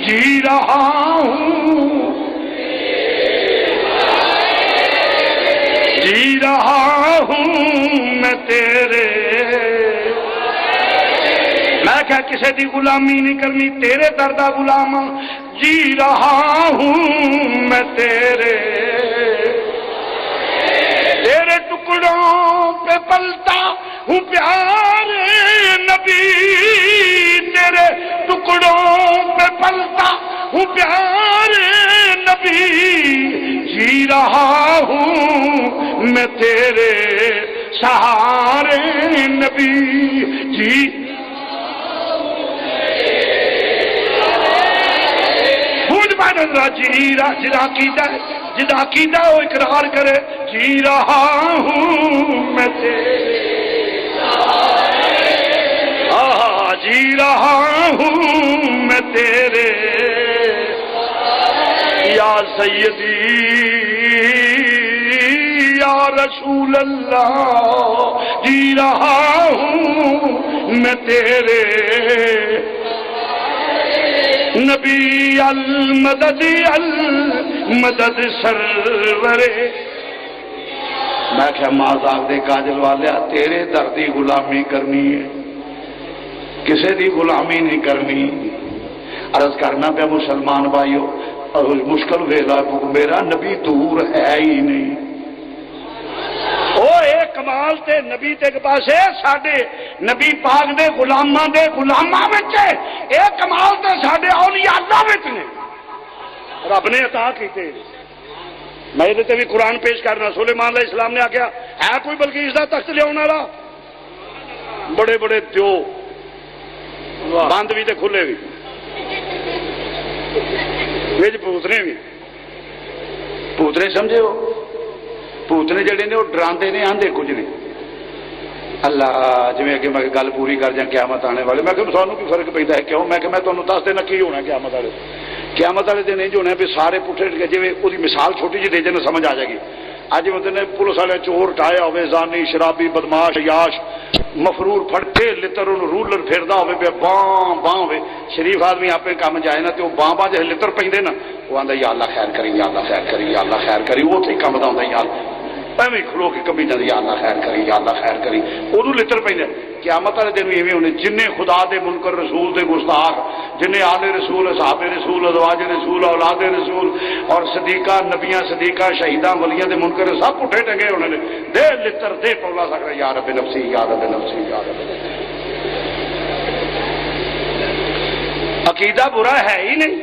جی رہا ہوں جی رہا ہوں میں تیرے، میں کیا کسی دی غلامی نہیں کرنی، تیرے دردہ غلام جی رہا ہوں میں تیرے، تیرے ٹکڑوں پہ پلتا ہوں پیارے نبی، تیرے ٹکڑوں پہ پلتا ہوں پیارے نبی، جی رہا ہوں میں تیرے سہارے نبی، جی جدا عقیدہ وہ اقرار کرے، جی رہا ہوں میں تیرے، جی رہا ہوں میں تیرے، یا سیدی یا رسول اللہ، جی رہا ہوں میں تیرے نبی، المدد المدد سرورے۔ میں کیا مازاق دے کاجل والے تیرے دردی غلامی کرنی ہے، کسے دی غلامی نہیں کرنی۔ عرض کرنا پہ مسلمان بھائیو، مشکل ویلا میرا نبی دور ہے ہی نہیں۔ او ایک کمال تے نبی تے کے پاسے ساڈے نبی پاک دے غلاماں وچ ایک کمال تے ساڈے اولیاء اللہ وچ نے، رب نے عطا کیتے۔ میں یہ بھی قرآن پیش کرنا، سلیمان علیہ السلام نے آخیا ہے کوئی بلکیس دا تخت لیا والا، بڑے بڑے دیو بند بھی تے کھلے بھی وچ پوتنے بھی پوتنے سمجھے ہو پوتنے جڑے نے وہ ڈراندے نے آندے کچھ نہیں اللہ جی کہ میں گل پوری کر جائیں قیامت آنے والے میں کہ سانوں کی فرق پہ ہے کیوں میں کہ میں تمہیں دس دینا کی ہونا قیامت والے دن جو ہونا بھی سارے پٹھے جی وہ مثال چھوٹی جی دے جائے سمجھ آ جائے گی اج بندے نے پولیس والے چور ٹایا ہوئے زانی شرابی بدماش یاش مفرور پھڑے لتر رولر پھردا ہوئے پہ باں ہوئے شریف آدمی آپ کام جائے نا تو باں جیسے لتر پہ نا وہ آتا یا اللہ خیر کری یا اللہ خیر کری یا اللہ خیر کری وہ ٹھیک کام آتا یا میں کھلو کے کمی جاتی یا اللہ خیر کری یا اللہ خیر کری وہ لڑ پہ قیامت والے دن ایویں ہونے جن خدا دے منکر رسول دے گستاخ جن آل رسول اصحاب رسول ازواج رسول اولاد رسول اور صدیقہ نبیاں صدیقہ شہیداں ولیاں دے منکر سب پٹھے ٹنگے ہونے نے دے لڑ دے پولا سکتا یا رب نفسی یا رب نفسی یا رب عقیدہ برا ہے ہی نہیں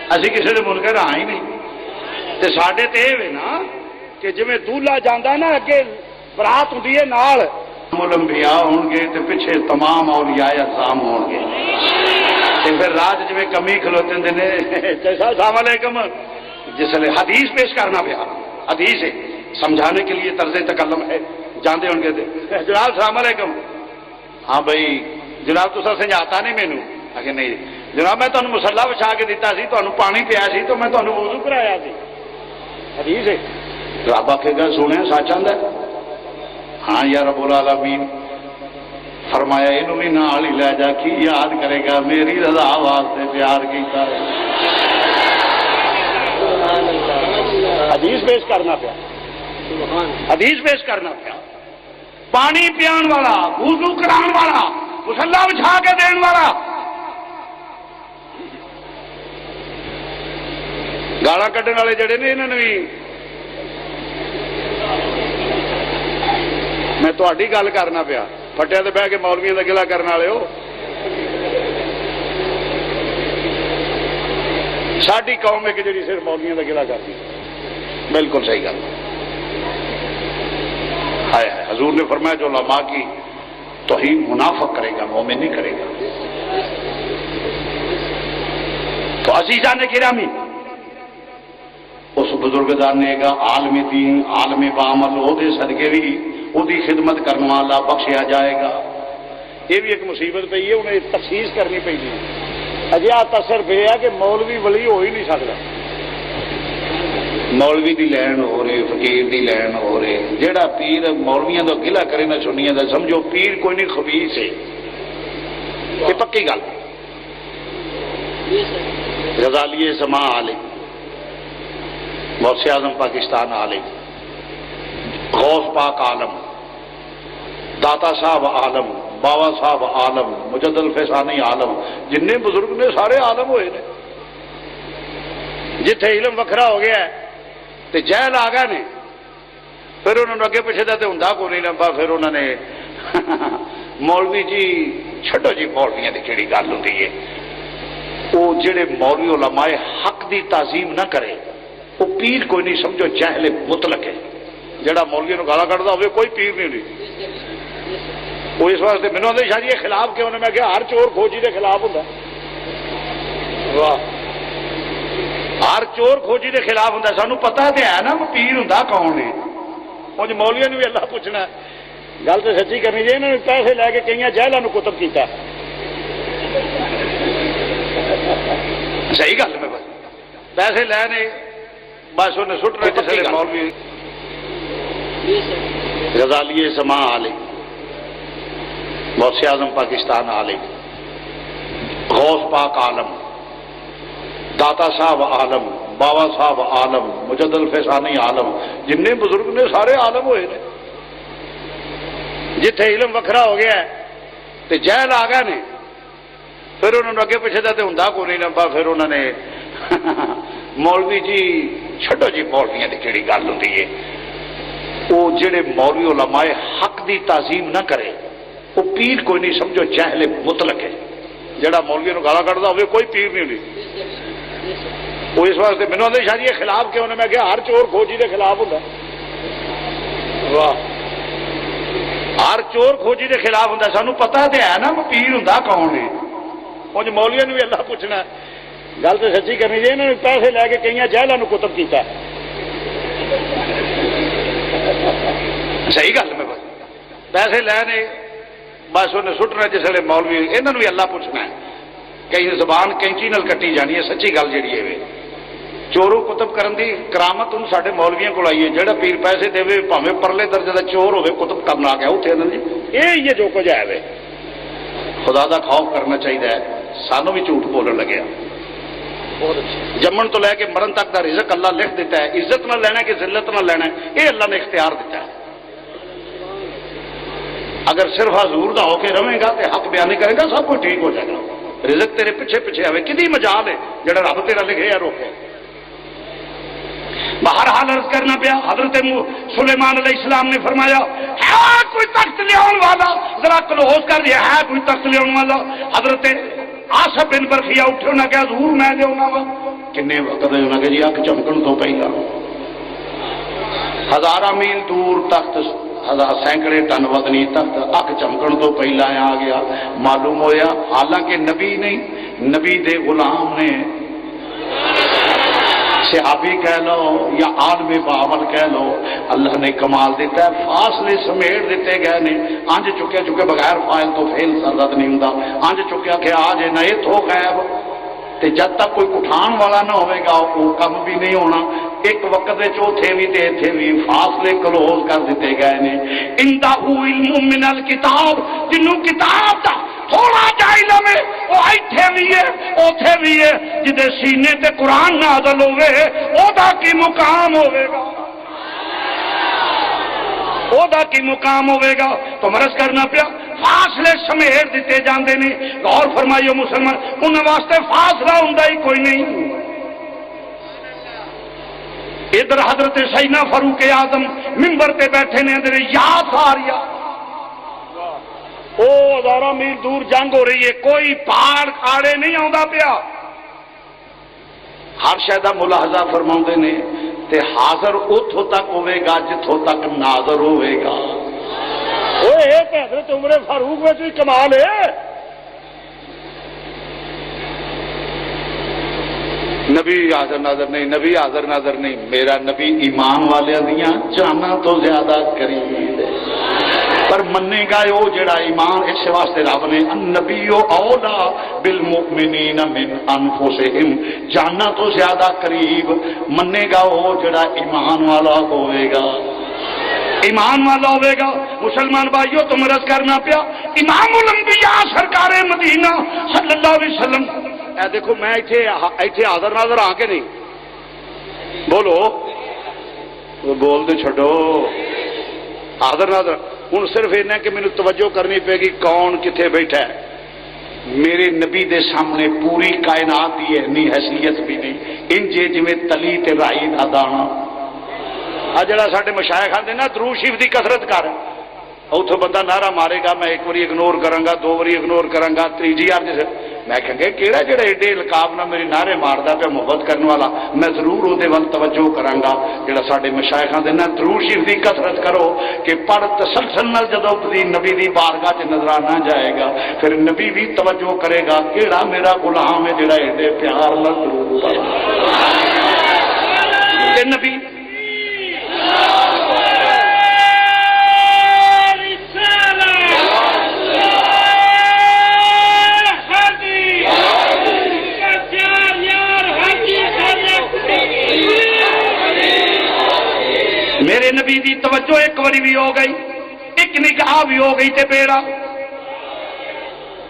اسی کسی دے منکر ہاں ہی نہیں تے ساڈے تے اے نا کہ جی دولہا جانا نا اگے برات ہوتی ہے نال انبیاء ہون گے تے پیچھے تمام اولیاء اعظام ہون گے تے پھر رات جی کمی کھلوتے نے السلام علیکم جس لئے حدیث پیش کرنا پیا حدیث ہے سمجھانے کے لیے طرز تکلم ہے جانتے ہوں گے جناب السلام علیکم ہاں بھائی جناب تو سمجھاتا نہیں مینو آگے نہیں جناب میں تمہیں مسلح بچھا کے دیتا سی تمہیں پانی پیا سی تو میں تمہیں وضو کرایا سی حدیث ہے رب آخے گا سونے سچ آدھا ہاں یا رب العالمین فرمایا یہ بھی نال ہی لے جا کی یاد کرے گا میری رضا واسطے پیار کیتا حدیث پیش کرنا پیا حدیث پیش کرنا پیا پانی پیان والا وضو کران والا مسلح بچھا کے دین والا گالا کڈن والے جڑے نے انہوں نے بھی میں تہاڈی گل کرنا پیا پھٹیا تے بہ کے مولویاں دا گلا کرن والے ہو ساڈی قوم ہے کہ جڑی صرف مولویاں دا گلا کرتی بالکل صحیح گل ہے حضور نے فرمایا جو علماء کی توہین منافق کرے گا مومن نہیں کرے گا تو عزیزان گرامی اس بزرگ نے گا عالم دین عالم بعمل وہ دے صدقے بھی وہ دی خدمت کرنے والا بخشیا جائے گا یہ بھی ایک مصیبت پی ہے انہیں تخصیص کرنی پی اجا تصر پہ ہے کہ مولوی ولی ہو ہی نہیں سکتا مولوی دی لین ہو رہے فقیر دی لین ہو رہے جیڑا پیر مولویاں دا گلا کرے نہ سنیاں دا سمجھو پیر کوئی نہیں خبیث ہے یہ پکی گل غزالی سما عالم غوث اعظم پاکستان عالم غوث پاک عالم داتا صاحب عالم بابا صاحب عالم مجد الفسانی عالم جن بزرگ نے سارے عالم ہوئے نے جتھے علم وکھرا ہو گیا ہے تے جہل آ گئے نے پھر انہوں نے اگے پیچھے دا تے ہوندا کو نہیں لمبا پھر انہوں نے مولوی جی چھڈو جی مولویاں دی کیڑی گل ہوندی ہے وہ جڑے مولوی علماء حق دی تعظیم نہ کرے وہ پیر کوئی نہیں سمجھو جاہل مطلق ہے جڑا مولوی نو گالا کڈدا ہوئے کوئی پیر نہیں ہوندی وہ اس واسطے مینوں آندے شاہ جی خلاف کیوں نے میں کہ ہر چور کھوجی دے خلاف ہوندا واہ ہر چور کھوجی دے خلاف ہوندا سانوں پتہ تے ہے نا وہ پیر ہوندا کون ہے اونج مولویاں نوں بھی اللہ پوچھنا گل تے سچی کرنی جے انہاں نے پیسے لے کے کئیاں جہلاں نوں قتل کیتا صحیح گل میں بس پیسے لے نے بس انہیں سٹ رہے کسی مولوی غزالی سما عالم غوث اعظم پاکستان عالم غوث پاک عالم داتا صاحب عالم بابا صاحب عالم مجد الفسانی عالم جن بزرگ نے سارے عالم ہوئے نے جتھے علم وکھرا ہو گیا ہے تے جہل آ گئے نے پھر انہوں نے اگے پیچھے دا تے ہوندا کو نہیں لمبا پھر انہوں نے مولوی جی چھڈو جی مولویاں دی کیڑی گل ہوندی ہے وہ جڑے مولوی علماء حق دی تعظیم نہ کرے وہ پیر کوئی نہیں سمجھو جاہل مطلق ہے جڑا مولوی نو گالا کڈدا ہوئے کوئی پیر نہیں ہوندی وہ اس واسطے مینوں آندے شاہ جی خلاف کیوں نے میں کہ ہر چور کھوجی دے خلاف ہوندا واہ ہر چور کھوجی کے خلاف ہوں، سانو پتا تو ہے نا پیر ہوں کون ہے. انج مولویاں نوں بھی اللہ پوچھنا. گل تو سچی کرنی جی، انہوں نے پیسے لے کے کئی جہلاں نوں قطب کیتا. صحیح گل میں پیسے لینے بس انہیں سٹنا جس ویلے مولوی انہوں بھی اللہ پوچھنا ہے. کئی زبان کینچی نال کٹی جانی ہے. سچی گل جیڑی ہے چورو کتب کرن دی کرامت ان ساڈے مولویاں کول آئی ہے. جہاں پیر پیسے دے بھاویں پرلے درجے دا چور ہوے کتب کرنا آ گیا اتنے یہ جو کچھ ہے. خدا دا خوف کرنا چاہیے. سانو بھی جھوٹ بولن لگے. جمن تو لے کے مرن تک دا رزق اللہ لکھ دیتا ہے. عزت نہ لینا کہ ذلت نہ لینا یہ اللہ نے اختیار دیتا ہے. اگر صرف حضور دا ہو کے رہے گا تو حق بیانی کرے گا سب کچھ ٹھیک ہو جائے گا. رزق تیرے پیچھے پیچھے آئے کدی مجال ہے جڑا رب تیرا لکھے یا روکے. بہرحال عرض کرنا پیا حضرت سلیمان علیہ السلام نے فرمایا ہے کوئی تخت لیا والا، ذرا کلوز کر دیا ہے کوئی تخت لیا والا. حضرت آصف بن برخیا اٹھے انہیں کہا ضرور میں لیا وا. کنے وقت انہیں کہ جی اک چمکن تو پہلا 1000 میل دور تخت، سینکڑے ٹن وزنی تخت اک چمکن تو پہلا آ گیا. معلوم ہویا حالانکہ نبی نہیں، نبی دے غلام نے، صحابی کہہ لو یا عالم بابل کہہ لو، اللہ نے کمال دیتا ہے. فاصلے سمیٹ دیتے گئے نے. انج چکے چکے بغیر فائل تو فیل سرد نہیں ہوں. انج چکیا کہ آج نہ اتوں غائب تے جب تک کوئی اٹھان والا نہ ہوئے گا وہ کم بھی نہیں ہونا. ایک وقت اوتھے بھی تے ایتھے بھی فاصلے کلوز کر دیتے گئے نے. اندہ علم من الکتاب، جنوں کتاب دا تھوڑا جا علم ہے وہ ایتھے بھی ہے اوتھے بھی ہے. جدے سینے تے قرآن نازل ہوئے او دا کی مقام ہوئے گا، او دا کی مقام ہوئے گا. تو مرض کرنا پیا فاصلے سمیٹ دیتے جاندے نے. غور فرمائیو مسلمان، انہاں واسطے فاصلہ ہوندا ہی کوئی نہیں. ادھر حضرت سیدنا فاروق اعظم منبر تے بیٹھے نے، ادھر یا ساریا او 1000 میل دور جنگ ہو رہی ہے، کوئی پہاڑ کھاڑے نہیں آندا پیا. ہر شے دا ملاحظہ فرماؤندے نے تے حاضر اتھوں تک ہوئے گا جتھوں تک ناظر ہوئے گا. اوے اے تے حضرت عمر فاروق وچ بھی کمال ہے. نبی حاضر ناظر نہیں، نبی حاضر ناظر نہیں. میرا نبی ایمان والے دیاں جاناں تو زیادہ قریب ہے. پر منے گا وہ جڑا ایمان، اس واسطے رب نے النبی اولا بالمؤمنین من انفسہم، جاناں تو زیادہ قریب منے گا وہ جڑا ایمان والا ہوئے گا. ایمان والا ہوئے گا. مسلمان بھائیو تم عرض کرنا پیا امام الانبیاء سرکار مدینہ صلی اللہ علیہ وسلم. اے دیکھو میں ایتھے حاضر ناظر آ کے نہیں بولو بول دے چھڈو حاضر ناظر. ہوں صرف یہ کہ مینوں توجہ کرنی پے گی کون کتنے بیٹھا ہے. میرے نبی دے سامنے پوری کائنات کی اینی حیثیت بھی نہیں. انجے جویں تلی تے رائی دا دانا. آ جڑا ساڈے مشائخ آندے نا درود شریف دی کثرت کر، اتوں بندہ نعرہ مارے گا میں ایک باری اگنور کراں گا، 2 باری اگنور کراں گا، تیجی یار جیسے میں کہاں کہڑا جڑا ایڈے القاب نہ میری نعرے ماردا پیا محبت کرنے والا. میں ضرور وہ ول توجہ کراں گا. جڑا ساڈے مشائخاں دے نا درود شریف دی کثرت کرو کہ پڑھ تسلسل نال جدوں نبی دی بارگاہ چ نظرانہ جائے گا پھر نبی بھی توجہ کرے گا کیڑا میرا غلام ہے جڑا ایڈے پیار نال درود پڑھدا. تے نبی میرے نبی دی توجہ ایک باری بھی ہو گئی، ایک نگاہ بھی ہو گئی تے بیڑا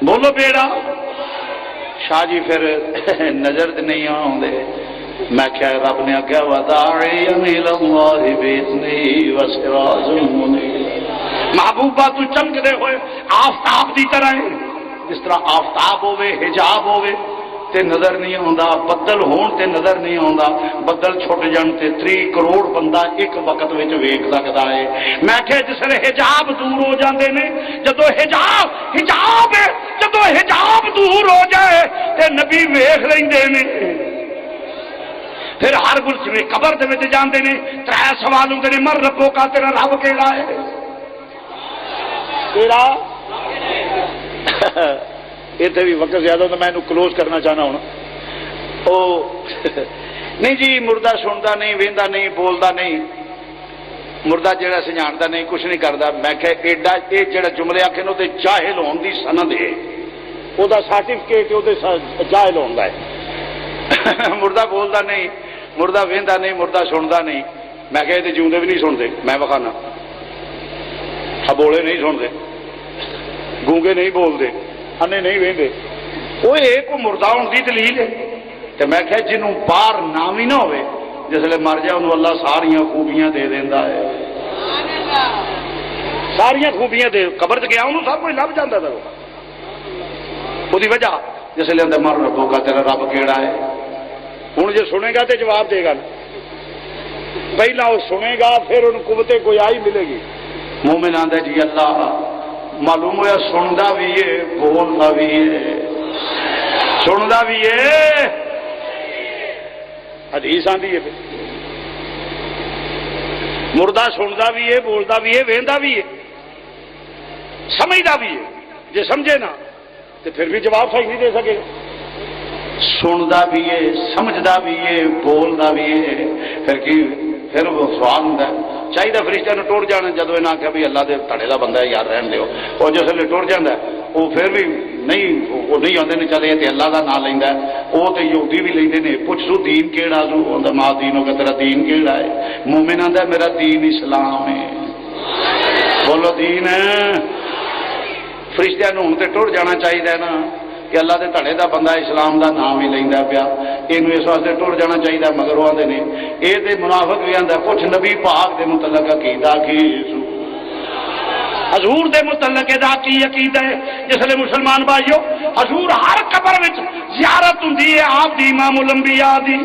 بولو بیڑا. شاہ جی پھر نظر نہیں آؤندے. میں کیا رب نے آگیا محبوبہ تو چمکدے ہوئے آفتاب دی طرح ہے. جس طرح آفتاب ہوئے حجاب ہوئے تے نظر نہیں آندا، بدل ہون تے نظر نہیں آندا. بدل چھٹ جان تے 3 کروڑ بندہ ایک وقت وچ ویکھ سکدا ہے. میں کہ جس نے حجاب دور ہو جاندے نے، جدوں حجاب ہے جدوں حجاب دور ہو جائے تے نبی ویکھ لیندے نے. پھر ہر گلچ میں قبر دے وچ جاندے نے 3 سوال ہوندے نے، مر ربو کا تیرا رب کیڑا ہے. تیرا اتنے بھی وقت زیادہ تو میں کلوز کرنا چاہنا ہوں. نہیں جی مردہ سنتا نہیں وہدا نہیں بولتا نہیں مردہ جہاں سجانتا نہیں کچھ نہیں کرتا. میں کہ ایڈا یہ جڑا جملے آخر وہ جاہل ہونے کی سند ہے وہ سرٹیفکیٹ وہ جاہل ہوتا ہے. مردہ بولتا نہیں مردہ وہدا نہیں مردہ سنتا نہیں. میں کہ یہ جیوندے بھی نہیں سنتے. میں بخانا بولے نہیں سنتے گونگے نہیں بولتے انے نہیں وہدے وہ ایک مردہ ہونے کی دلیل ہے. تو میں کہ جنوں باہر نام ہی نہ ہوئے جسے مر جائے انہوں اللہ ساریا خوبیاں دے دینا ہے. ساریا خوبیاں دے قبر چ گیا انہوں سب کچھ لب جاتا تھا. وہ وجہ جسے اندر مر ربو کا تیرا رب کیڑا ہے. ہوں جی سنے گا تو جواب دے گا. پہلا وہ سنے گا پھر ان قوت گویائی ملے گی. مومن آتا جی اللہ معلوم ہوا سنتا بھی ہے بولتا بھی ہے. سنتا بھی ہے حدیث آتی ہے مردہ سنتا بھی ہے بولتا بھی ہے وہدا بھی ہے سمجھتا بھی ہے. جی سمجھے نا تو پھر بھی جواب صحیح نہیں دے سکے. سنتا بھی ہے سمجھتا بھی ہے بولتا بھی ہے پھر وہ سوال ہوتا ہے. چاہیے فرشتہ نے ٹر جانا جب یہ آخیا بھی اللہ کے تڑے کا بندہ ہے یار رہن دو. اور جس ویلے ٹر جاتا وہ پھر بھی نہیں وہ نہیں آتے نے چلے تو اللہ کا نام لینا وہ تو یہودی بھی لیندے نے. پوچھ سو دین کیڑا سو آتا ماں دین ہو گیا تیرا دین کیڑا ہے. مومن آتا میرا دین اسلام ہے. بولو دین ہے. فرشتہ ہوں تو ٹر جانا چاہیے نا کہ اللہ کے تڑے کا بندہ اسلام کا نام ہی لینا پیا. یہ اس واسطے ٹر جانا چاہیے مگر وہ آتے ہیں یہ تو منافق بھی آتا کچھ نبی پاک کے متعلق عقیدہ کی حضور دے متعلق کی عقیدہ ہے. جس لیے مسلمان بھائیو حضور ہر قبر میں زیارت ہوں آپ دی امام الانبیاء دی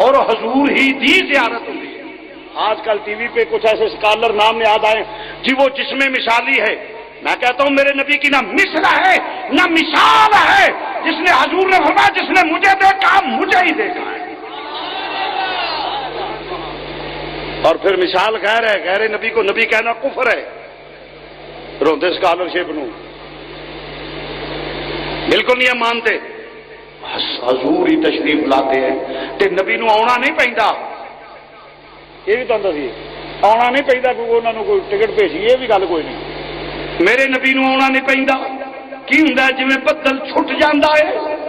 اور حضور ہی دی زیارت ہوں. آج کل ٹی وی پہ کچھ ایسے اسکالر نام یاد آئے جی وہ جسم مثالی ہے. میں کہتا ہوں میرے نبی کی نہ مثل ہے نہ مثال ہے. جس نے حضور نے فرمایا جس نے مجھے دیکھا مجھے ہی دیکھا ہے. اور پھر مثال غیر ہے غیر نبی کو نبی کہنا کفر ہے. روندے اسکالرشپ نو بالکل نہیں مانتے. حضور ہی تشریف لاتے ہیں تے نبی نو آنا نہیں پہنتا. یہ بھی تو آنا نہیں پہنتا کیونکہ انہوں نے کوئی ٹکٹ بھیجی. یہ بھی گل کوئی نہیں. میرے نبی نو آنا نہیں پہنتا کی ہوں جی بدل چھٹ جاتا ہے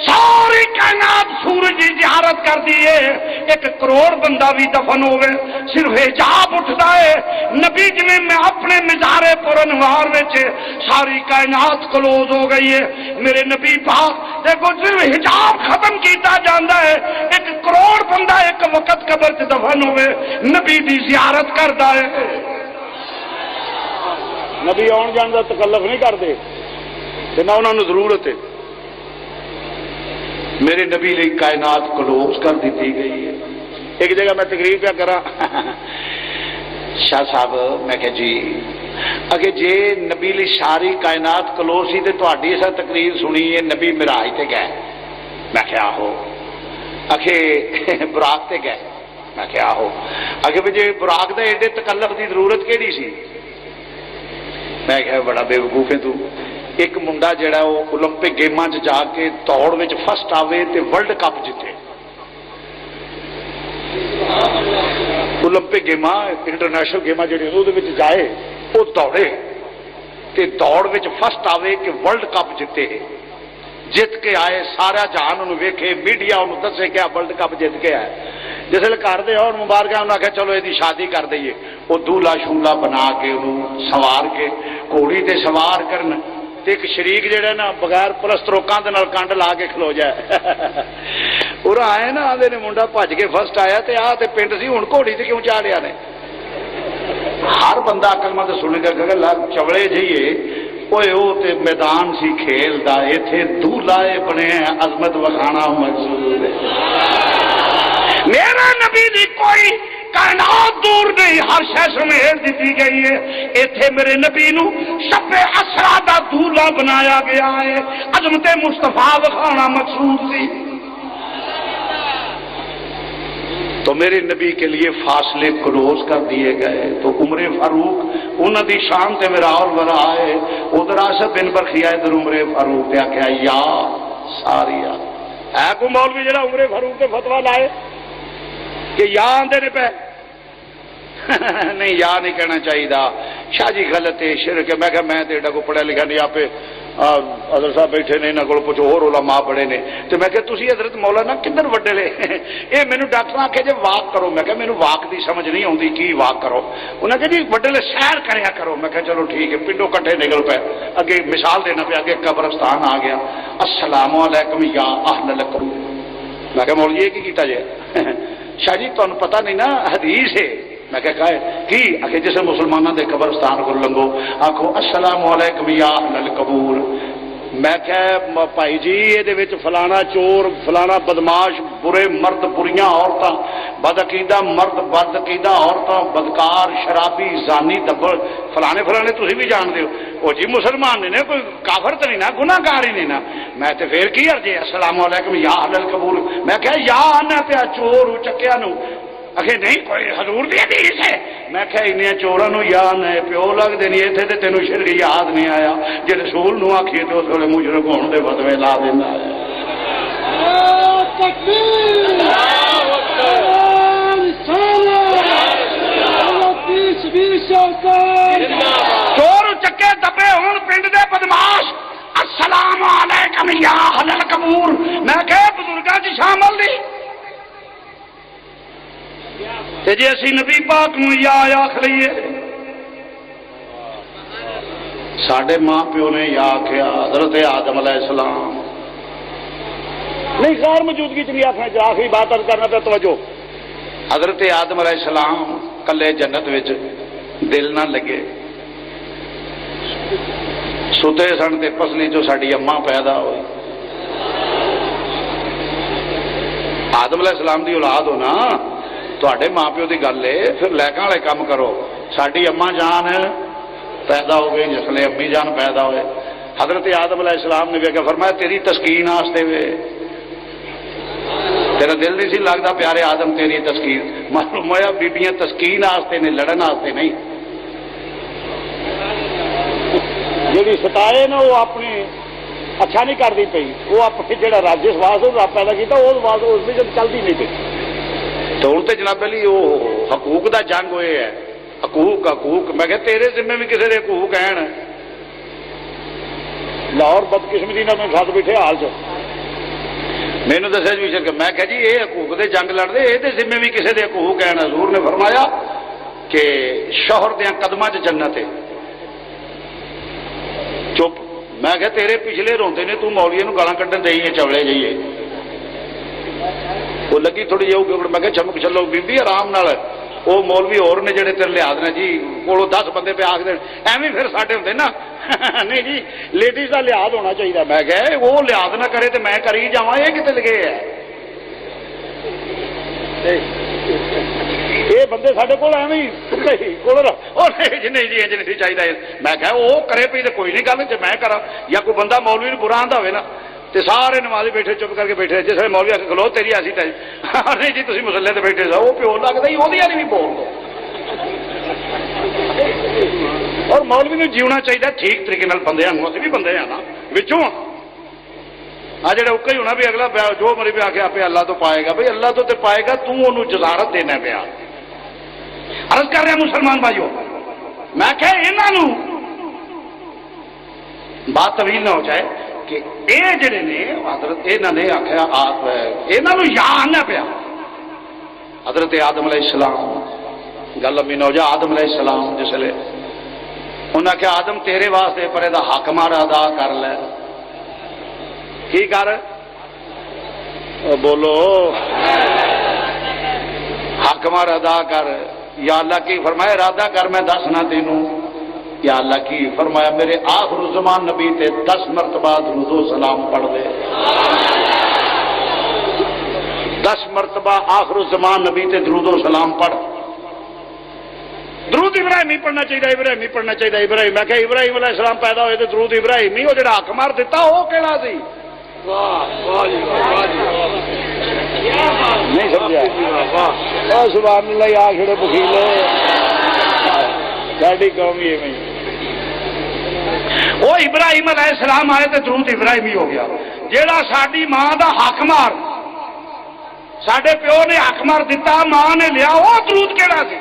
ساری کائنات سورج کی زیارت کر دی ہے 1 کروڑ بندہ بھی دفن ہوئے صرف حجاب اٹھتا ہے. نبی جی میں اپنے مزارے پر انوار میں ساری کائنات کلوز ہو گئی ہے. میرے نبی پاک دیکھو صرف حجاب ختم کیتا جاتا ہے 1 کروڑ بندہ ایک وقت قبر سے دفن ہوئے نبی دی زیارت کرتا ہے. نبی آن جان کا تکلف نہیں کرتے نہ انہوں نے ضرورت ہے. میرے نبی نے کائنات کلوز کر دیتی گئی ہے. ایک جگہ میں تقریر پہ کرا شاہ صاحب میں کہ جی اگر جی نبی لی ساری کائنات کلوز سی تو تہاڈی ایسا تقریر سنی ہے نبی معراج تے گئے. میں کہ آہو. اکھے براق تے گئے. میں کہ آہو. اگے بھی جی براق دے ایڈے تکلف دی ضرورت کیڑی سی. میں کہ بڑا بے وقوف ہے تو. ایک منڈا جڑا وہ اولمپک گیماں جا کے دوڑ میں فسٹ آوے تے ورلڈ کپ جیتے. اولمپک گیماں انٹرنیشنل گیماں جڑی وہ جائے وہ دوڑے تے دوڑ میں فسٹ آوے کہ ورلڈ کپ جیتے. جیت کے آئے سارا جہان انہوں ویکھے میڈیا انہوں دسے کہ ورلڈ کپ جیت کے آئے. جس ویلے کر دے اور مبارک انہوں نے آخیا چلو یہ شادی کر دئیے. وہ دولہا شولہ بنا کے انہوں سوار کے گھوڑی تے سوار کرن ایک شریک جہا نا بغیر پلستروکاں دے نال کنڈ لا کے کھلو جائے. اور آئے نا آدھے نے منڈا بھج کے فسٹ آیا تے آ تے پنڈ سی ہوں گھوڑی تے کیوں چاڑیا نے. ہر بندہ عقل مند سنے گا کہ چوڑے جائیے اوے او تے میدان سی کھیل دا ایتھے دولہے بنے عظمت وکھانا مقصود ہے. میرا نبی دی کوئی کائنات دور نہیں ہر شے سمیٹ دیتی گئی ہے. ایتھے میرے نبی نو شب اسرا دا دولہا بنایا گیا ہے. عظمت مصطفیٰ وکھانا مقصود سی. تو میرے نبی کے لیے فاصلے کلوز کر دیے گئے. تو عمر فاروق انہوں دی شان تے میرا اور بڑا ہے. ادھر آصف بن برخیا ادھر عمر فاروق پہ آخیا یا ساریا ہے کو مولوی جڑا عمر فاروق تے فتوا لائے کہ یا آندے نے پہ نہیں یا نہیں کہنا چاہیے. شاہ جی غلط ہے شرک ہے. میں کہ میں تے ایڈا کو پڑھا لکھا نہیں آپ حضرت صاحب بیٹھے نے انہوں کو کچھ اور علماء پڑھے نے. تو میں کہ تسی حضرت مولانا کدھر وڈے لے یہ مینو ڈاکٹر آخیا جی واک کرو. میں کہ مینو واک دی سمجھ نہیں آتی کی واک کرو. انہیں کہ جی وڈے لے سیر کریا کرو. میں کہ چلو ٹھیک ہے. پنڈوں کٹھے نکل پے. اگے مثال دینا پہ اگے قبرستان آ گیا. السلام علیکم یا اہل القبور. میں کہ مول یہ کی کیتا جی شاہ جی تمہیں پتہ نہیں نا حدیث ہے. میں کہ کی آخر جسے مسلمانوں دے قبرستان کو لنگو آخو السلام علیکم یا اہل القبور. میں کہ بھائی جی یہ فلانا چور فلانا بدماش برے مرد بریاں عورتاں بدعقیدہ مرد بدعقیدہ عورتاں بدکار شرابی زانی دبڑ فلانے فلانے تھی بھی جانتے ہو. وہ جی مسلمان نے کوئی کافر تو نہیں نا گناہ گار ہی نہیں نا. میں تو پھر کی عرض السلام علیکم یا اہل القبور. میں کہ یا آنا پیا چور چکیا نو آخر نہیں کوئی حضور دی حدیث ہے. میں کہ انہیں چوراں نو یا نئے پیو لگتے نہیں اتنے تو تینوں شرک یاد نہیں آیا جی رسول نو آخیے تو اس ویلے مجرم ہونے دے فتوے لا دینا ہے. چور چکے دبے ہون پنڈ دے بدماش السلام علیکم یا اہل القبور. میں کہ بزرگاں چ شامل نہیں جی اسی نبی پاک نو یا آخ لیے. ساڈے ماں پیو نے یا آخیا حضرت آدم علیہ السلام نہیں غیر موجودگی چ نہیں آخنا چاہیے. آخری بات ارد کرنا پہ توجہ. حضرت آدم علیہ السلام کلے جنت وچ دل نہ لگے ستے سن تے پسلی جو ساری اما پیدا ہوئی. آدم علیہ السلام دی اولاد ہو نا تے ماں پیو کی گل ہے. پھر لیکاں والے کام کرو. ساری اما جان پیدا ہو گئی جس لیے امی جان پیدا ہوئے. حضرت آدم علیہ السلام نے ویکھیا فرمایا تیری تسکین واسطے وے تیرا دل نہیں سی لگتا پیارے آدم تیری تسکین. معلوم ہوا بیبیاں تسکین واسطے نے لڑن واسطے نہیں. جی ستائے نا وہ اپنی اچھا نہیں کرتی پی وہ اپنے جہاں راجس واس پیدا کیا اس میں جب چلتی نہیں پی. تو ہوں تو جناب علی وہ حقوق دا جنگ ہوئے ہے. حقوق حقوق میں کہ تیرے ذمے بھی کسی کے حقوق ہیں. لاہور بدقسمتی نہ میں ساتھ بیٹھے حال چ مینو دسیا جی میں کہ جی یہ حقوق دے جنگ لڑتے یہ ذمے بھی کسی کے حقوق ہیں. حضور نے فرمایا کہ شوہر دیا قدماں چ جنت ہے. چپ. میں کہ تیرے پچھلے روندے نے تو مولوی نو گالاں کڈن دئی ہے چوڑے جائیے. وہ لگی تھوڑی جی میں کہ چمک چلو بی آرام نال. وہ مولوی اور نے جڑے تیرے لحاظ نے جی کو 10 بندے پہ آخ دین ایویں پھر ساڈے ہوندے نا نہیں جی لیڈیز کا لحاظ ہونا چاہیے. میں کہ وہ لحاظ نہ کرے تو میں کری جاواں یہ کتنے لگے ہے. یہ بندے سارے کول ایویں جی نہیں جی نہیں چاہیے. میں کہ وہ کرے پی تو کوئی نہیں گل جی میں کرا یا کوئی بندہ مولوی برا آندا ہوئے نا تو سارے نمازی بیٹھے چپ کر کے بیٹھے جس ویسے مولوی آ کے کھلو تیری ایسی ٹائم نہیں جی تھی مسلے سے بیٹھے سو وہ پیو لگتا ہی وہ بھی بول دو. اور مولوی نے جیونا چاہیے ٹھیک طریقے بندے اسی بھی بندے ہیں نا بچوں آ جڑا اکا ہی ہونا بھی اگلا جو میرے پہ آ کے آپ اللہ تو پائے گا. بھائی اللہ تو پائے گا توں جزارت دینا پیا. عرض کر رہا مسلمان بھائیو میں کہ انہوں بات طویل نہ ہو جائے کہ اے جڑے نے حضرت انہوں نے آخیا انہوں یا آنا پیا. حضرت آدم علیہ السلام گل امی نہ ہو جائے. آدم علیہ السلام جس لے انہیں آخیا آدم تیرے واسطے پر یہ حق مارا ادا کر لے. کی کر بولو حق مار ادا کر. یا اللہ کی فرمایا ارادہ کر میں دس نہ تینوں. یا اللہ کی فرمایا میرے آخر زمان نبی تے 10 مرتبہ درود و سلام پڑھ دے. 10 مرتبہ آخر زمان نبی تے درود و سلام پڑھ. درود ابراہیمی پڑھنا چاہیے. ابراہیمی پڑھنا چاہیے. ابراہیم میں کہ ابراہیم علیہ السلام پیدا ہوئے تو درود ابراہیمی وہ جڑا حق مار دیتا وہ کہڑا سی. نہیں سمجھا؟ سبحان اللہ آ کھڑے بخیلے ساری قوم ہی میں وہ ابراہیم علیہ السلام آئے تو درود ابراہیمی ہو گیا. جیڑا ساری ماں دا حق مار سڈے پیو نے حق مار دیتا ماں نے لیا وہ درود کہڑا سی؟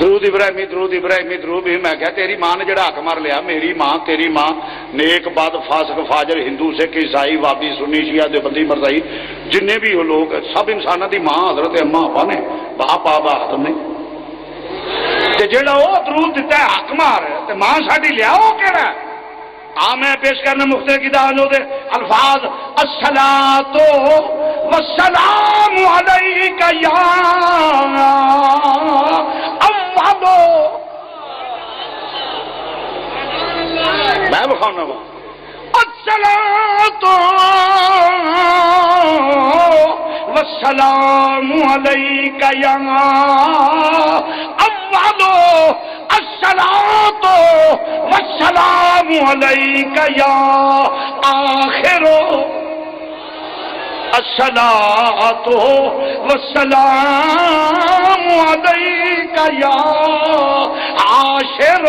درود ابراہیمی درود ابراہیمی درود ہی. میں کہا تیری ماں نے جڑا حق مار لیا میری ماں تیری ماں نیک بد فاسق فاجر ہندو سکھ عیسائی وابی سنی شیعہ دیوبندی مرزائی جن بھی وہ لوگ سب انسانوں کی ماں حضرت اما ابا نے باپ آبا آدم نے. جڑا وہ درود دیتا ہے حق مار تے ماں ساڈی لیا وہ کہڑا ہے؟ میں پیش کرنا مختلف کی دعوت دے الفاظ الصلاۃ والسلام علیک یا اول. میں بخانا وا الصلاۃ والسلام علیک یا اول الصلاۃ والسلام علیک یا آخر الصلاۃ والسلام علیک یا عاشر.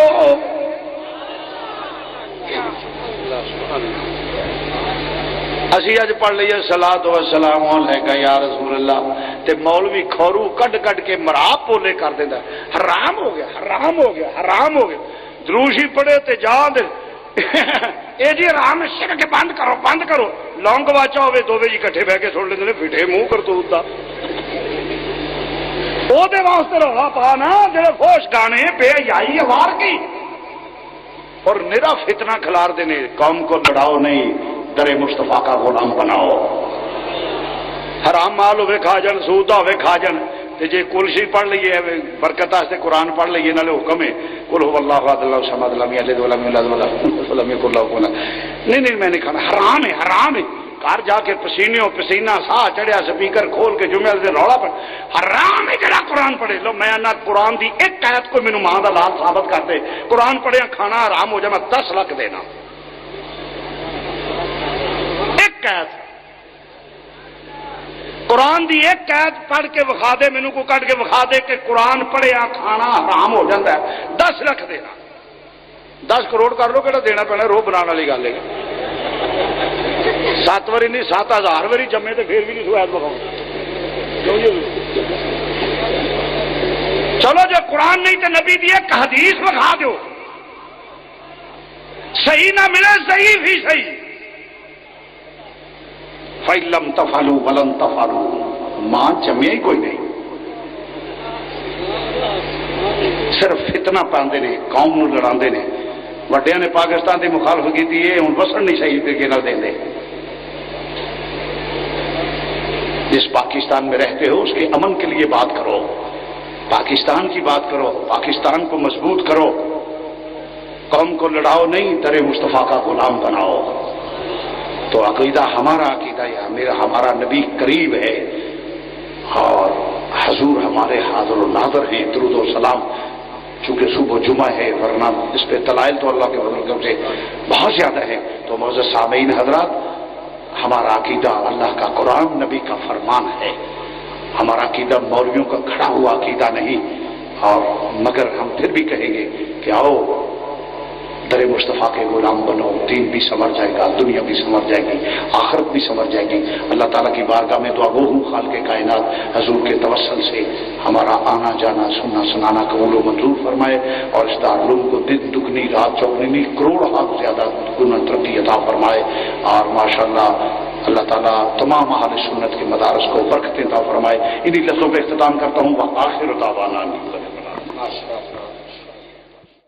اسی اج پڑھ لیے صلاۃ و سلام علیک یا رسول اللہ تے مولوی کھورو کڈ کڈ کے مراب پولے کر دیندا. حرام ہو گیا حرام ہو گیا حرام ہو گیا. دروشی پڑھے تے جان دے اے جی حرام شرک بند کرو بند کرو. لونگ واچا ہوے دوویں جی کٹھے بہ کے سن لیندے نے پھٹے منہ کرتوت دا. او دے واسطے رولا پا نا جڑے خوش گانے بے حیائی وار کی اور نرا فتنہ کھلار دینے. قوم کو لڑاؤ نہیں در مصطفیٰ کا غلام بناؤ. حرام مال ہوئے کھا جان سود ہوئے کھا جان تے جے کلشی پڑھ لئیے برکت واسطے قرآن پڑھ لئیے نالے حکم ہے قل هو اللہ احد اللہ الصمد لم یلد ولم یولد ولم یکن له کفوا احد. نہیں میں نہیں کھانا. حرام ہے حرام ہے. گھر جا کے پسینوں پسینہ سا چڑھیا سپیکر کھول کے جمعے دے رولا پڑ حرام ہے جڑا قرآن پڑھے. لو میں نہ قرآن دی ایک آیت کو مینوں ماں دا لال ثابت کر دے قرآن پڑھیا کھانا حرام ہو جائے میں 10 لاکھ دینا. ایک آیت قرآن دی ایک آیت پڑھ کے وکھا دے مینوں کو کٹ کے وکھا دے کہ قرآن پڑھیا کھانا حرام ہو جاتا ہے 10 لاکھ دینا. 10 کروڑ کر لو کہڑا دینا پینا روح بنانے والی گل ہے. 7 واری نہیں 7000 واری جمے تو پھر بھی نہیں سوایت بکھاؤ. چلو جو قرآن نہیں تو نبی دی ایک حدیث بکھا دو صحیح نہ ملے صحیح بھی صحیح. فَإِلَّمْ تَفْعَلُوا وَلَنْ تَفْعَلُوا. ماں جمیا ہی کوئی نہیں صرف فتنہ پاندے نے قوم نو لڑاندے نے. وڈیاں نے پاکستان کی مخالفت کی ہے ہوں وسن نہیں صحیح طریقے نال دے. جس پاکستان میں رہتے ہو اس کے امن کے لیے بات کرو. پاکستان کی بات کرو. پاکستان کو مضبوط کرو. قوم کو لڑاؤ نہیں در مصطفیٰ کا غلام بناؤ. تو عقیدہ ہمارا عقیدہ یا میرا ہمارا نبی قریب ہے اور حضور ہمارے حاضر و ناظر ہیں. درود و سلام چونکہ صبح جمعہ ہے ورنہ اس پہ دلائل تو اللہ کے فضل سے بہت زیادہ ہے. تو معزز سامعین حضرات ہمارا عقیدہ اللہ کا قرآن نبی کا فرمان ہے. ہمارا عقیدہ مولویوں کا کھڑا ہوا عقیدہ نہیں. اور مگر ہم پھر بھی کہیں گے کہ آؤ در مصطفیٰ کے غلام بنو. دین بھی سنور جائے گا دنیا بھی سنور جائے گی آخرت بھی سنور جائے گی. اللہ تعالیٰ کی بارگاہ میں دعا گو ہوں خالق کائنات حضور کے توسل سے ہمارا آنا جانا سننا سنانا قبول و منظور فرمائے اور اس دارالعلوم کو دن دگنی رات چوگنی کروڑ ہاتھ زیادہ گنا ترقی عطا فرمائے. اور ماشاءاللہ اللہ تعالیٰ تمام اہل سنت کے مدارس کو برکتیں عطا فرمائے. انہی لفظوں پہ اختتام کرتا ہوں. وآخر دعوانا